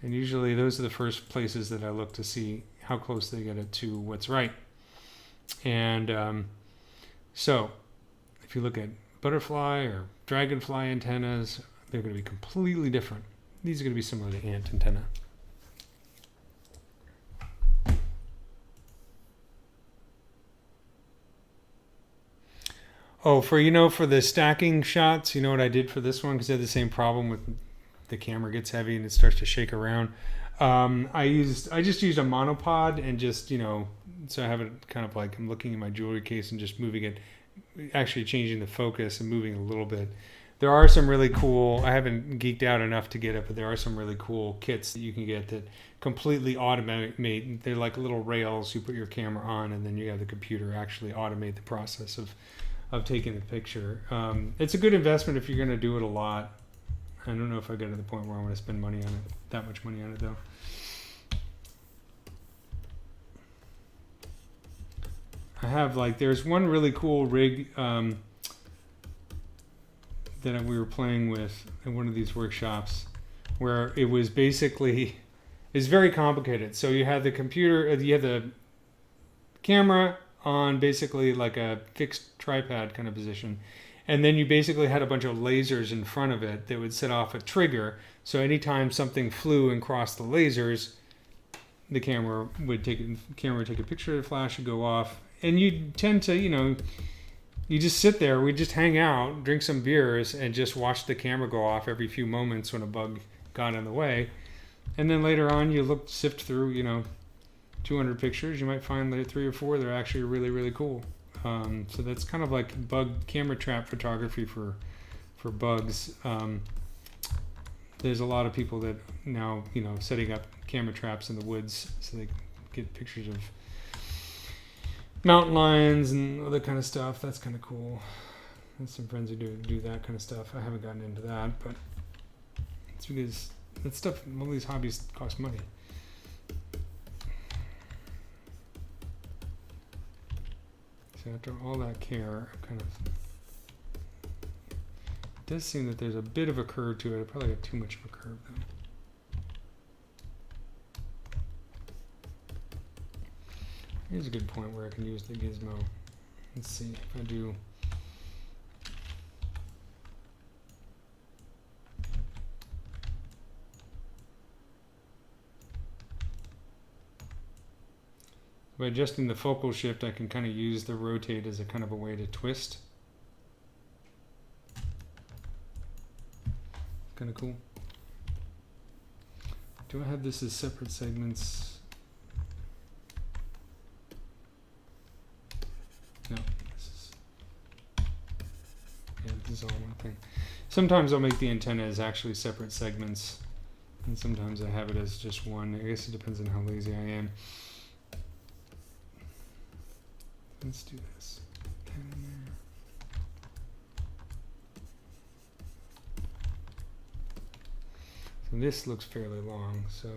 and usually those are the first places that I look to see how close they get it to what's right. And so if you look at butterfly or dragonfly antennas, they're going to be completely different. These are going to be similar to ant antenna. Oh, for the stacking shots, you know what I did for this one? Because I had the same problem with the camera gets heavy and it starts to shake around. I just used a monopod and just, so I have it kind of like I'm looking in my jewelry case and just moving it, actually changing the focus and moving a little bit. There are some really cool, I haven't geeked out enough to get it, but there are some really cool kits that you can get that completely automate. They're like little rails you put your camera on and then you have the computer actually automate the process of taking the picture. It's a good investment if you're going to do it a lot. I don't know if I get to the point where I want to spend money on it, that much money on it though. I have there's one really cool rig that we were playing with in one of these workshops where it was basically, it's very complicated. So you have the computer, you have the camera on basically like a fixed tripod kind of position. And then you basically had a bunch of lasers in front of it that would set off a trigger. So anytime something flew and crossed the lasers, the camera would take a picture, the flash would go off. And you tend to, you just sit there, we just hang out, drink some beers, and just watch the camera go off every few moments when a bug got in the way. And then later on, you sift through, 200 pictures. You might find like 3 or 4 that are actually really, really cool. So that's kind of like bug camera trap photography for bugs. There's a lot of people that now, setting up camera traps in the woods so they can get pictures of mountain lions and other kind of stuff. That's kind of cool. There's some friends who do that kind of stuff. I haven't gotten into that, but it's because that stuff, all these hobbies cost money. So after all that care, it does seem that there's a bit of a curve to it. I probably got too much of a curve though. Here's a good point where I can use the Gizmo. Let's see if I do. By adjusting the focal shift, I can kind of use the rotate as a kind of a way to twist. Kind of cool. Do I have this as separate segments? No, this is all one thing. Sometimes I'll make the antenna as actually separate segments, and sometimes I have it as just one. I guess it depends on how lazy I am. Let's do this. So this looks fairly long, so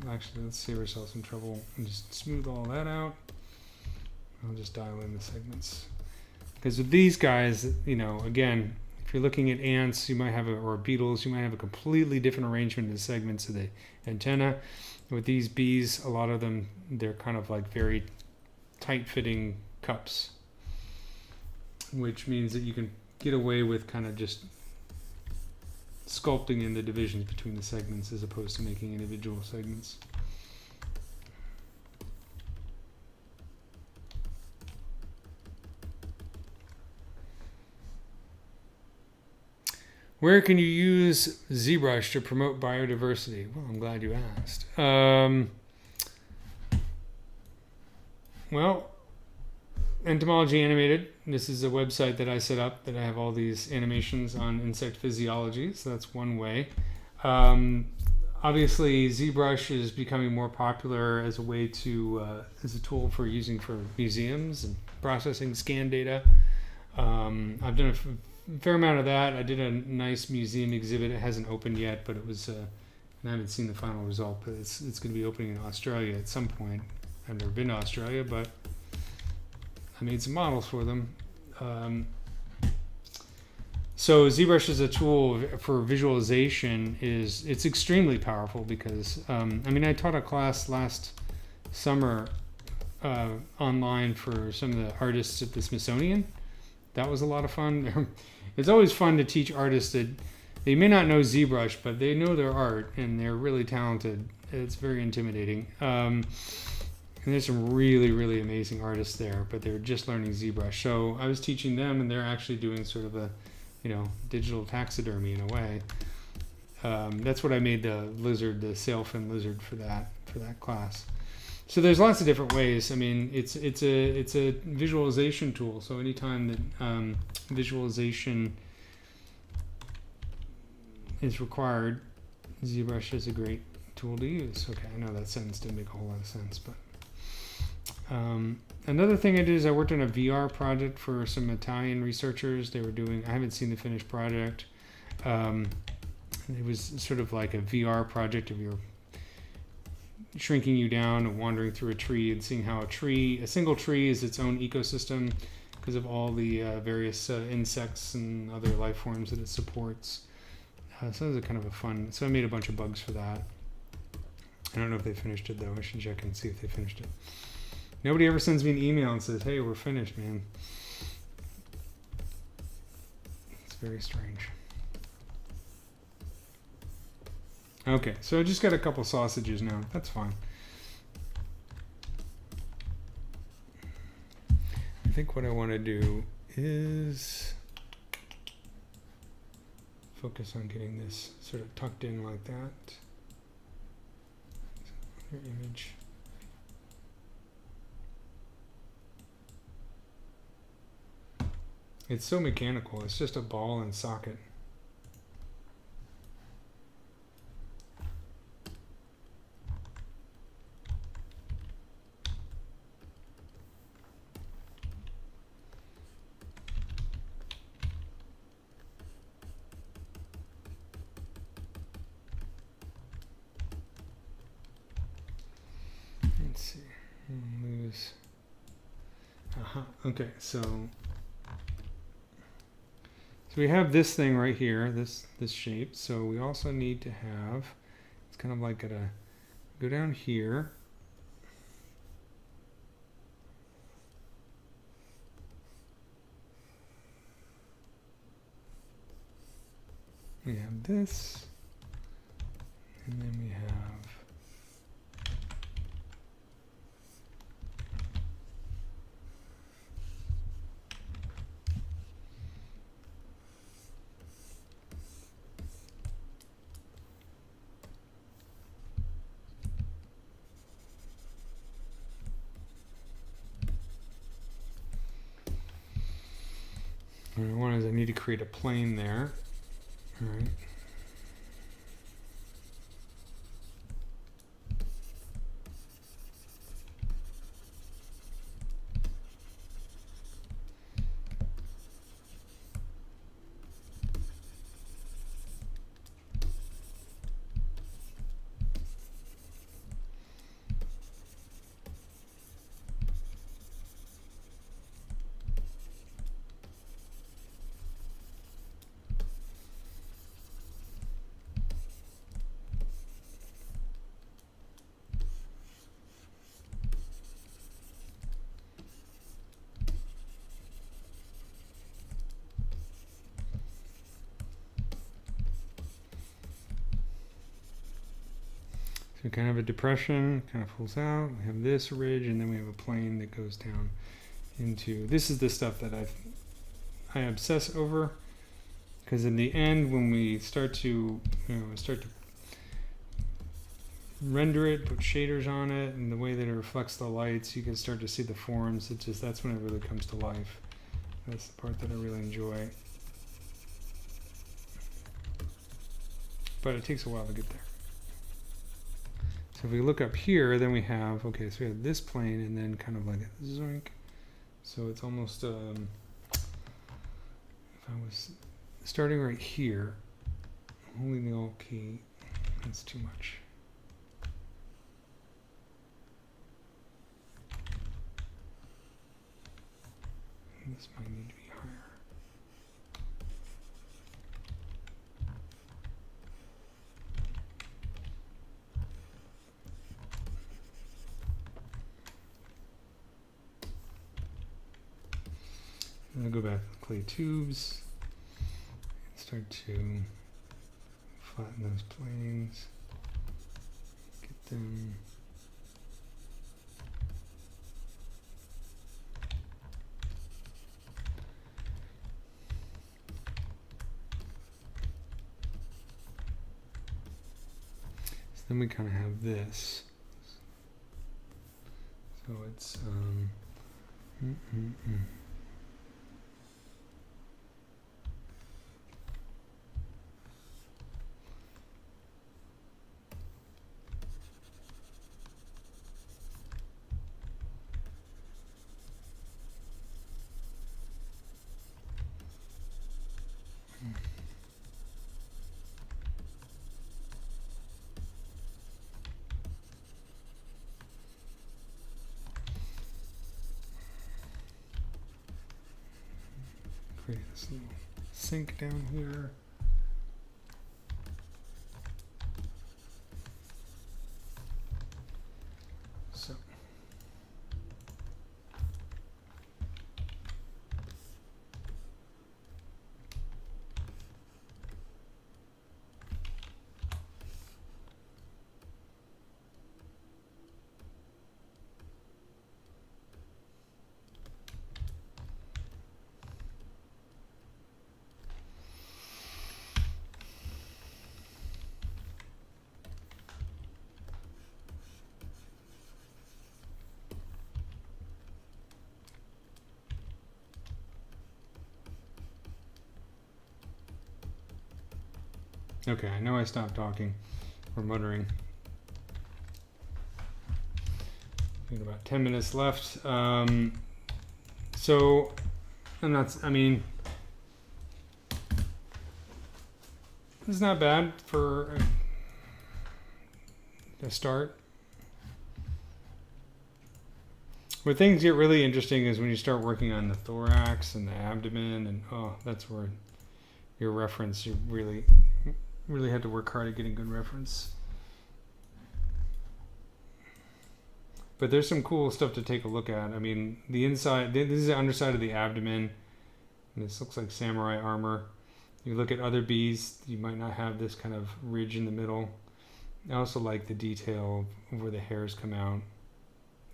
actually let's save ourselves some trouble and just smooth all that out. I'll just dial in the segments. Because with these guys, you know, again, if you're looking at ants, you might have or beetles, you might have a completely different arrangement of the segments of the antenna. With these bees, a lot of them, they're kind of like very tight-fitting cups, which means that you can get away with kind of just sculpting in the divisions between the segments as opposed to making individual segments. Where can you use ZBrush to promote biodiversity? Well, I'm glad you asked. Well, Entomology Animated. This is a website that I set up that I have all these animations on insect physiology. So that's one way. Obviously, ZBrush is becoming more popular as a way to, as a tool for using for museums and processing scan data. I've done a fair amount of that. I did a nice museum exhibit. It hasn't opened yet, but it was, and I haven't seen the final result, but it's going to be opening in Australia at some point. I've never been to Australia, but I made some models for them. So ZBrush is a tool for visualization. It's extremely powerful because I mean, I taught a class last summer online for some of the artists at the Smithsonian. That was a lot of fun. It's always fun to teach artists that they may not know ZBrush, but they know their art and they're really talented. It's very intimidating. And there's some really, really amazing artists there, but they're just learning ZBrush. So I was teaching them, and they're actually doing sort of a, you know, digital taxidermy in a way. That's what I made the lizard, the sailfin lizard for that class. So there's lots of different ways. I mean, it's a visualization tool. So anytime that visualization is required, ZBrush is a great tool to use. Okay, I know that sentence didn't make a whole lot of sense, but another thing I did is I worked on a VR project for some Italian researchers. They were doing, I haven't seen the finished project. It was sort of like a VR project of your shrinking you down and wandering through a tree and seeing how a single tree is its own ecosystem because of all the various insects and other life forms that it supports. So it was kind of a fun, so I made a bunch of bugs for that. I don't know if they finished it though. I should check and see if they finished it. Nobody ever sends me an email and says, hey, we're finished, man. It's very strange. Okay, so I just got a couple sausages now. That's fine. I think what I want to do is focus on getting this sort of tucked in like that. Your image. It's so mechanical. It's just a ball and socket. Let's see. Lose. Okay, so we have this thing right here, this shape. So we also need to have, it's kind of like go down here. we have this, and then we have one is I need to create a plane there. All right. We kind of have a depression, kind of pulls out. We have this ridge, and then we have a plane that goes down into. This is the stuff that I obsess over, because in the end, when we start to render it, put shaders on it, and the way that it reflects the lights, you can start to see the forms. That's when it really comes to life. That's the part that I really enjoy. But it takes a while to get there. So if we look up here, then we have, okay, so we have this plane and then kind of like a zoink. So it's almost, if I was starting right here, holding the Alt key, that's too much. This might need to be higher. I'll go back to the clay tubes and start to flatten those planes, get them so then we kind of have this, so it's create this little sink down here. So okay, I know I stopped talking or muttering. We got about 10 minutes left. So I mean, it's not bad for a start. Where things get really interesting is when you start working on the thorax and the abdomen, and that's where your reference, you really had to work hard at getting good reference. But there's some cool stuff to take a look at. I mean, the inside, this is the underside of the abdomen. And this looks like samurai armor. You look at other bees, you might not have this kind of ridge in the middle. I also like the detail of where the hairs come out.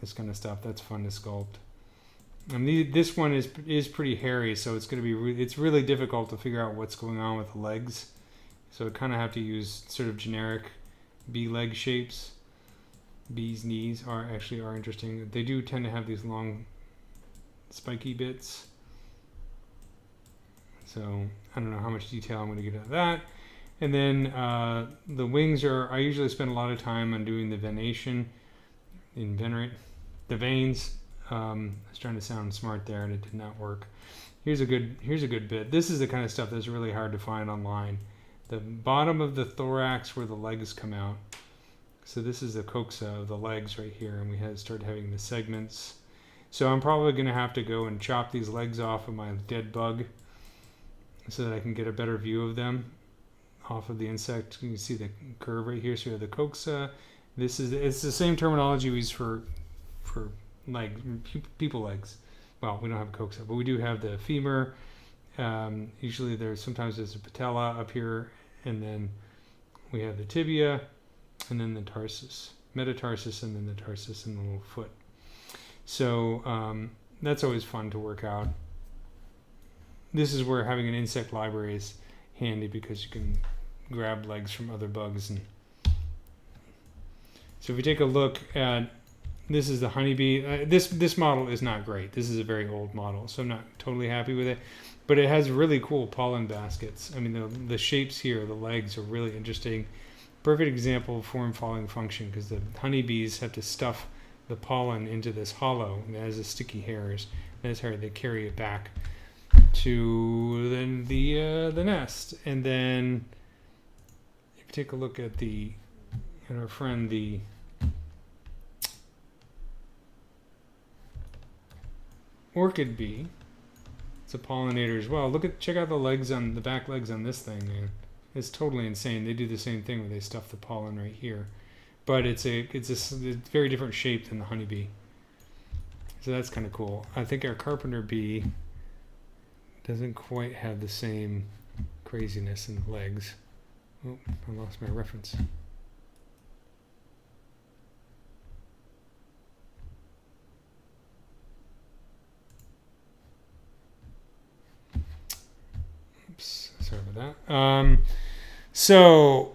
This kind of stuff, that's fun to sculpt. And this one is pretty hairy, so it's going to be it's really difficult to figure out what's going on with the legs. So I kind of have to use sort of generic bee leg shapes. Bees' knees are interesting. They do tend to have these long spiky bits. So I don't know how much detail I'm going to get out of that. And then the wings I usually spend a lot of time on doing the venation, the veins. I was trying to sound smart there and it did not work. Here's a good bit. This is the kind of stuff that's really hard to find online. The bottom of the thorax where the legs come out. So this is the coxa of the legs right here, and we started having the segments. So I'm probably going to have to go and chop these legs off of my dead bug so that I can get a better view of them off of the insect. You can see the curve right here. So we have the coxa. It's the same terminology we use for people legs. Well, we don't have a coxa, but we do have the femur. Usually sometimes there's a patella up here, and then we have the tibia, and then the tarsus, metatarsus, and then the tarsus and the little foot. So that's always fun to work out. This is where having an insect library is handy because you can grab legs from other bugs. And so if we take a look at, this is the honeybee. This model is not great. This is a very old model, so I'm not totally happy with it. But it has really cool pollen baskets. I mean, the shapes here, the legs are really interesting. Perfect example of form-following function, because the honeybees have to stuff the pollen into this hollow that has the sticky hairs. That's how they carry it back to the nest. And then if you take a look at our friend the orchid bee, it's a pollinator as well. Check out the back legs on this thing, man. It's totally insane. They do the same thing where they stuff the pollen right here, but it's a very different shape than the honeybee. So that's kind of cool. I think our Carpenter Bee doesn't quite have the same craziness in the legs. Oh, I lost my reference. Oops, sorry about that. So,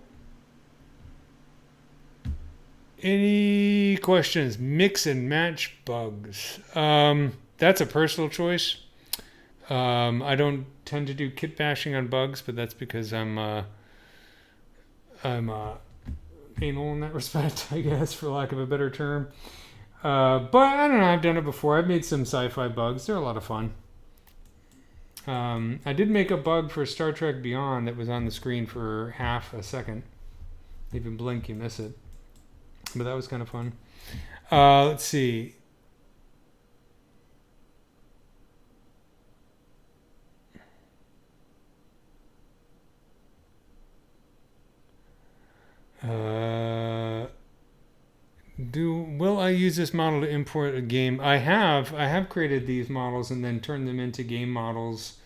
any questions? Mix and match bugs. That's a personal choice. I don't tend to do kit bashing on bugs, but that's because I'm anal in that respect, I guess, for lack of a better term. But I don't know. I've done it before. I've made some sci-fi bugs. They're a lot of fun. I did make a bug for Star Trek Beyond that was on the screen for half a second. If you blink, you miss it. But that was kind of fun. Let's see. Will I use this model to import a game? I have created these models and then turned them into game models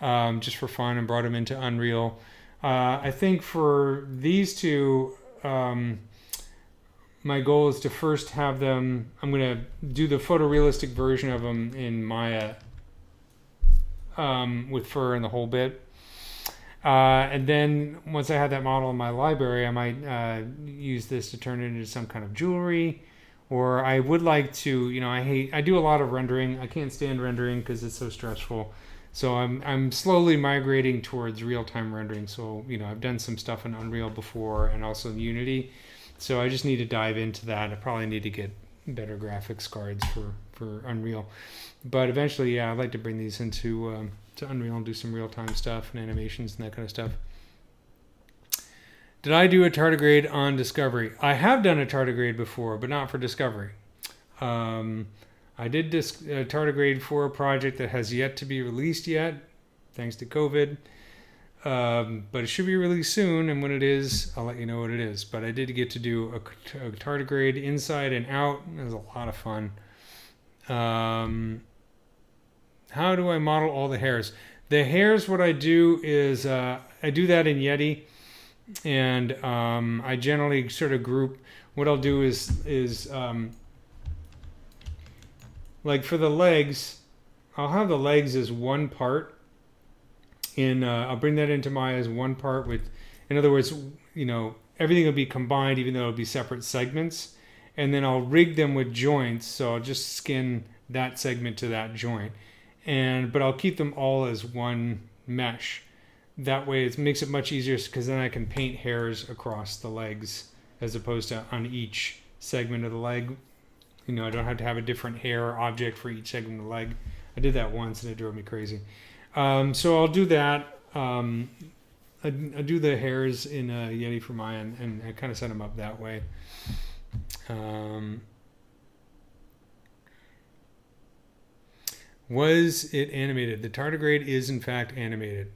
just for fun and brought them into Unreal. I think for these two, my goal is to first have them, I'm going to do the photorealistic version of them in Maya with fur and the whole bit. And then once I have that model in my library, I might use this to turn it into some kind of jewelry. Or I would like to, I do a lot of rendering. I can't stand rendering because it's so stressful. So I'm slowly migrating towards real-time rendering. So, I've done some stuff in Unreal before and also in Unity. So I just need to dive into that. I probably need to get better graphics cards for Unreal. But eventually, yeah, I'd like to bring these into to Unreal and do some real-time stuff and animations and that kind of stuff. Did I do a tardigrade on Discovery? I have done a tardigrade before, but not for Discovery. I did tardigrade for a project that has yet to be released yet, thanks to COVID. But it should be released soon, and when it is, I'll let you know what it is. But I did get to do a tardigrade inside and out. It was a lot of fun. How do I model all the hairs? The hairs, what I do is I do that in Yeti, and I generally sort of group. What I'll do is like for the legs, I'll have the legs as one part. I'll bring that into Maya as one part with, in other words, everything will be combined even though it'll be separate segments. And then I'll rig them with joints. So I'll just skin that segment to that joint. But I'll keep them all as one mesh. That way it makes it much easier because then I can paint hairs across the legs as opposed to on each segment of the leg. I don't have to have a different hair object for each segment of the leg. I did that once and it drove me crazy. So I'll do that. I do the hairs in Yeti for Maya, and I kind of set them up that way. Was it animated? The tardigrade is in fact animated.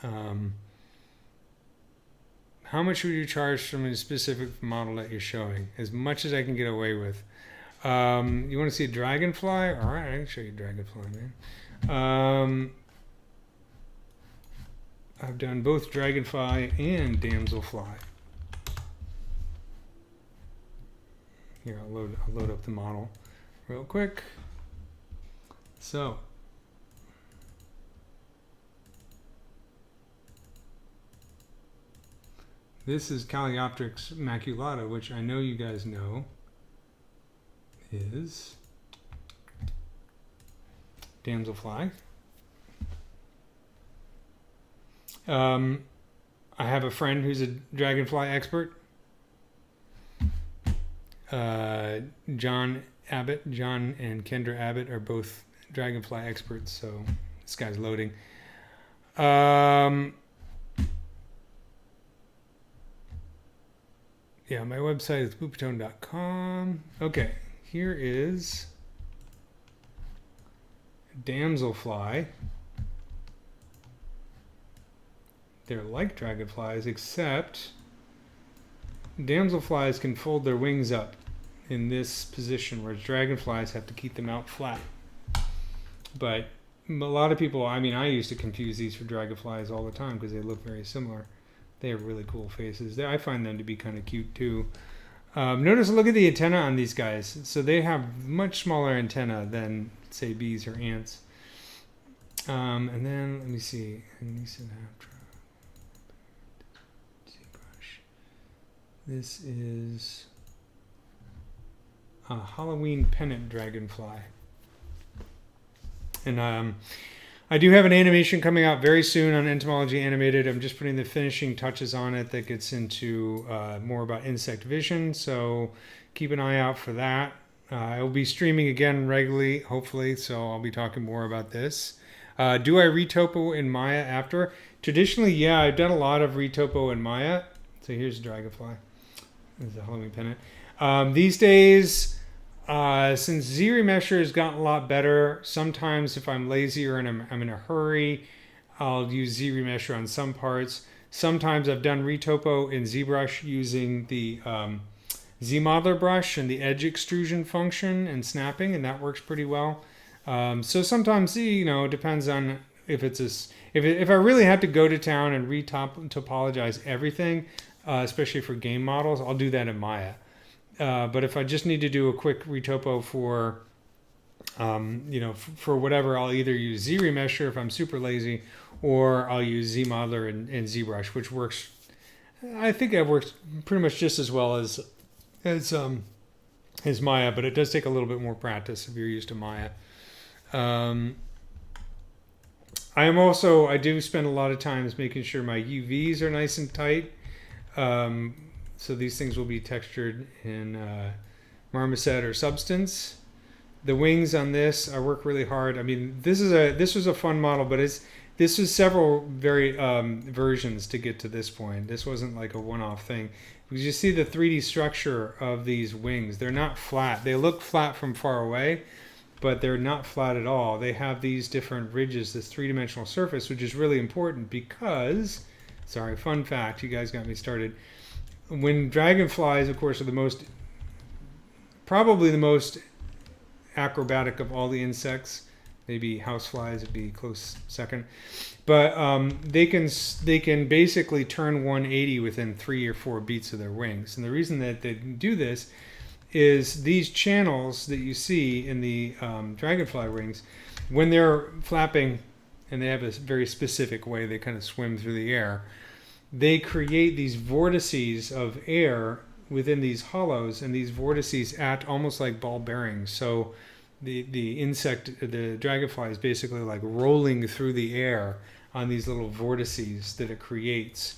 How much would you charge from a specific model that you're showing? As much as I can get away with. You want to see a dragonfly? All right, I can show you a dragonfly, man. I've done both dragonfly and damselfly. Here, I'll load up the model real quick. So, this is Callioptrix maculata, which I know you guys know is damselfly. I have a friend who's a dragonfly expert. John and Kendra Abbott are both dragonfly experts, so this guy's loading. Yeah, my website is boopatone.com. Okay, here is damselfly. They're like dragonflies, except damselflies can fold their wings up in this position, whereas dragonflies have to keep them out flat. But a lot of people, I used to confuse these for dragonflies all the time because they look very similar. They have really cool faces. I find them to be kind of cute too. Notice, look at the antenna on these guys. So they have much smaller antenna than, say, bees or ants. And then, let me see. ZBrush. This is a Halloween pennant dragonfly. And I do have an animation coming out very soon on Entomology Animated. I'm just putting the finishing touches on it that gets into more about insect vision. So keep an eye out for that. I will be streaming again regularly, hopefully. So I'll be talking more about this. Do I retopo in Maya after? Traditionally, yeah, I've done a lot of retopo in Maya. So here's a dragonfly. This is a Halloween pennant. These days, since ZRemesher has gotten a lot better, sometimes if I'm lazy or I'm in a hurry, I'll use ZRemesher on some parts. Sometimes I've done retopo in ZBrush using the Z-modeler brush and the edge extrusion function and snapping, and that works pretty well. So sometimes, it depends on if if I really have to go to town and topologize everything, especially for game models, I'll do that in Maya. But if I just need to do a quick retopo for, for whatever, I'll either use ZRemesher if I'm super lazy, or I'll use Z-modeler and ZBrush, which works. I think it works pretty much just as well as Maya, but it does take a little bit more practice if you're used to Maya. I do spend a lot of times making sure my UVs are nice and tight. So these things will be textured in marmoset or substance. The wings on this, I work really hard. This was a fun model, but this was several versions to get to this point. This wasn't like a one-off thing. Because you see the 3D structure of these wings. They're not flat. They look flat from far away, but they're not flat at all. They have these different ridges, this three-dimensional surface, which is really important because, fun fact, you guys got me started. When dragonflies, of course, are probably the most acrobatic of all the insects. Maybe houseflies would be close second. But they can basically turn 180 within 3 or 4 beats of their wings. And the reason that they do this is these channels that you see in the dragonfly wings, when they're flapping, and they have a very specific way they kind of swim through the air, they create these vortices of air within these hollows, and these vortices act almost like ball bearings. So the insect, the dragonfly, is basically like rolling through the air on these little vortices that it creates.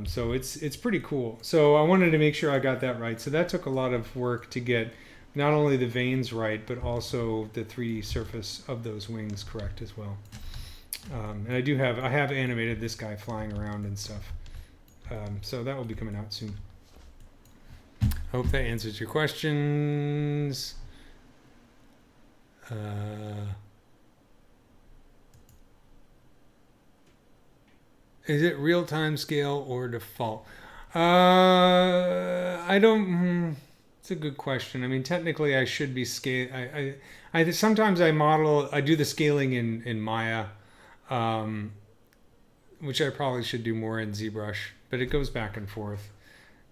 So it's pretty cool. So I wanted to make sure I got that right. So that took a lot of work to get not only the veins right, but also the 3D surface of those wings correct as well. And I have animated this guy flying around and stuff. So that will be coming out soon. I hope that answers your questions. Is it real-time scale or default? I don't. It's a good question. I mean, technically, I should be scale. I sometimes I do the scaling in Maya, which I probably should do more in ZBrush, but it goes back and forth.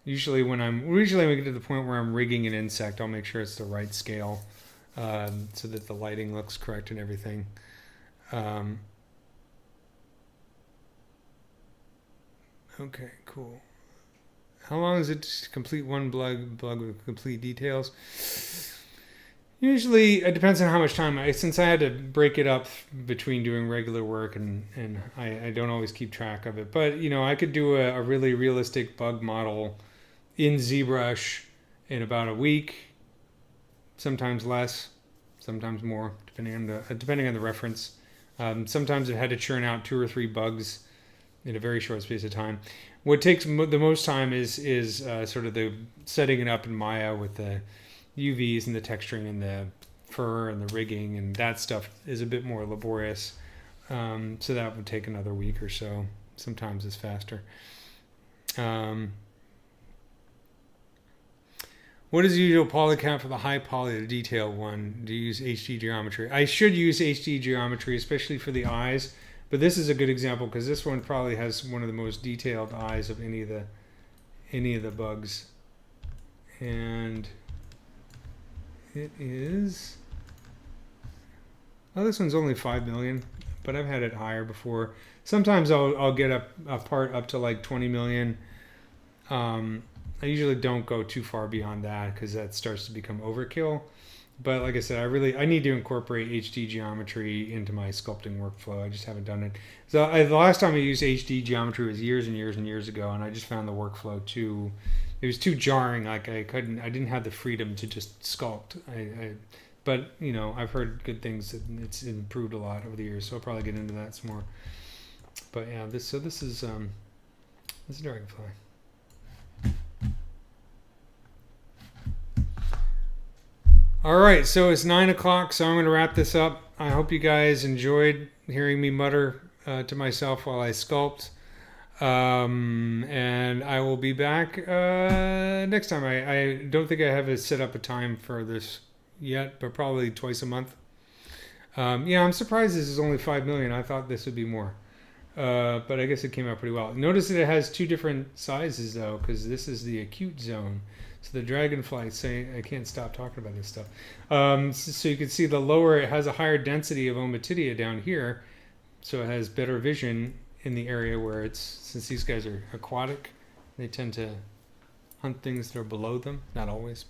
Usually when we get to the point where I'm rigging an insect, I'll make sure it's the right scale, so that the lighting looks correct and everything. Okay, cool. How long is it to complete one blog with complete details? Usually, it depends on how much time. Since I had to break it up between doing regular work and I don't always keep track of it. But, I could do a really realistic bug model in ZBrush in about a week, sometimes less, sometimes more, depending on the reference. Sometimes it had to churn out 2 or 3 bugs in a very short space of time. What takes the most time is sort of the setting it up in Maya with the UVs and the texturing and the fur and the rigging, and that stuff is a bit more laborious. So that would take another week or so. Sometimes it's faster. What is the usual poly count for the high poly, the detail one? Do you use HD geometry? I should use HD geometry, especially for the eyes. But this is a good example because this one probably has one of the most detailed eyes of any of the bugs. And it is, this one's only 5 million, but I've had it higher before. Sometimes I'll get a part up to like 20 million. I usually don't go too far beyond that because that starts to become overkill. But like I said, I need to incorporate HD geometry into my sculpting workflow. I just haven't done it. So the last time I used HD geometry was years and years and years ago, and I just found the workflow it was too jarring. Like I didn't have the freedom to just sculpt. But I've heard good things that it's improved a lot over the years, so I'll probably get into that some more. But yeah, this is Dragonfly. All right, so it's 9 o'clock, so I'm going to wrap this up. I hope you guys enjoyed hearing me mutter to myself while I sculpt. And I will be back next time. I don't think I have set up a time for this yet, but probably twice a month. Yeah, I'm surprised this is only 5 million. I thought this would be more. But I guess it came out pretty well. Notice that it has 2 different sizes, though, because this is the acute zone. So the dragonfly, I can't stop talking about this stuff. So you can see the lower, it has a higher density of Ommatidia down here. So it has better vision in the area where since these guys are aquatic, they tend to hunt things that are below them. Not always.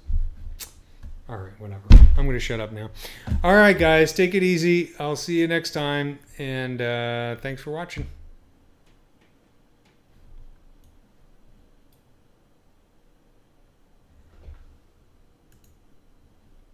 All right, whatever. I'm going to shut up now. All right, guys, take it easy. I'll see you next time. And thanks for watching.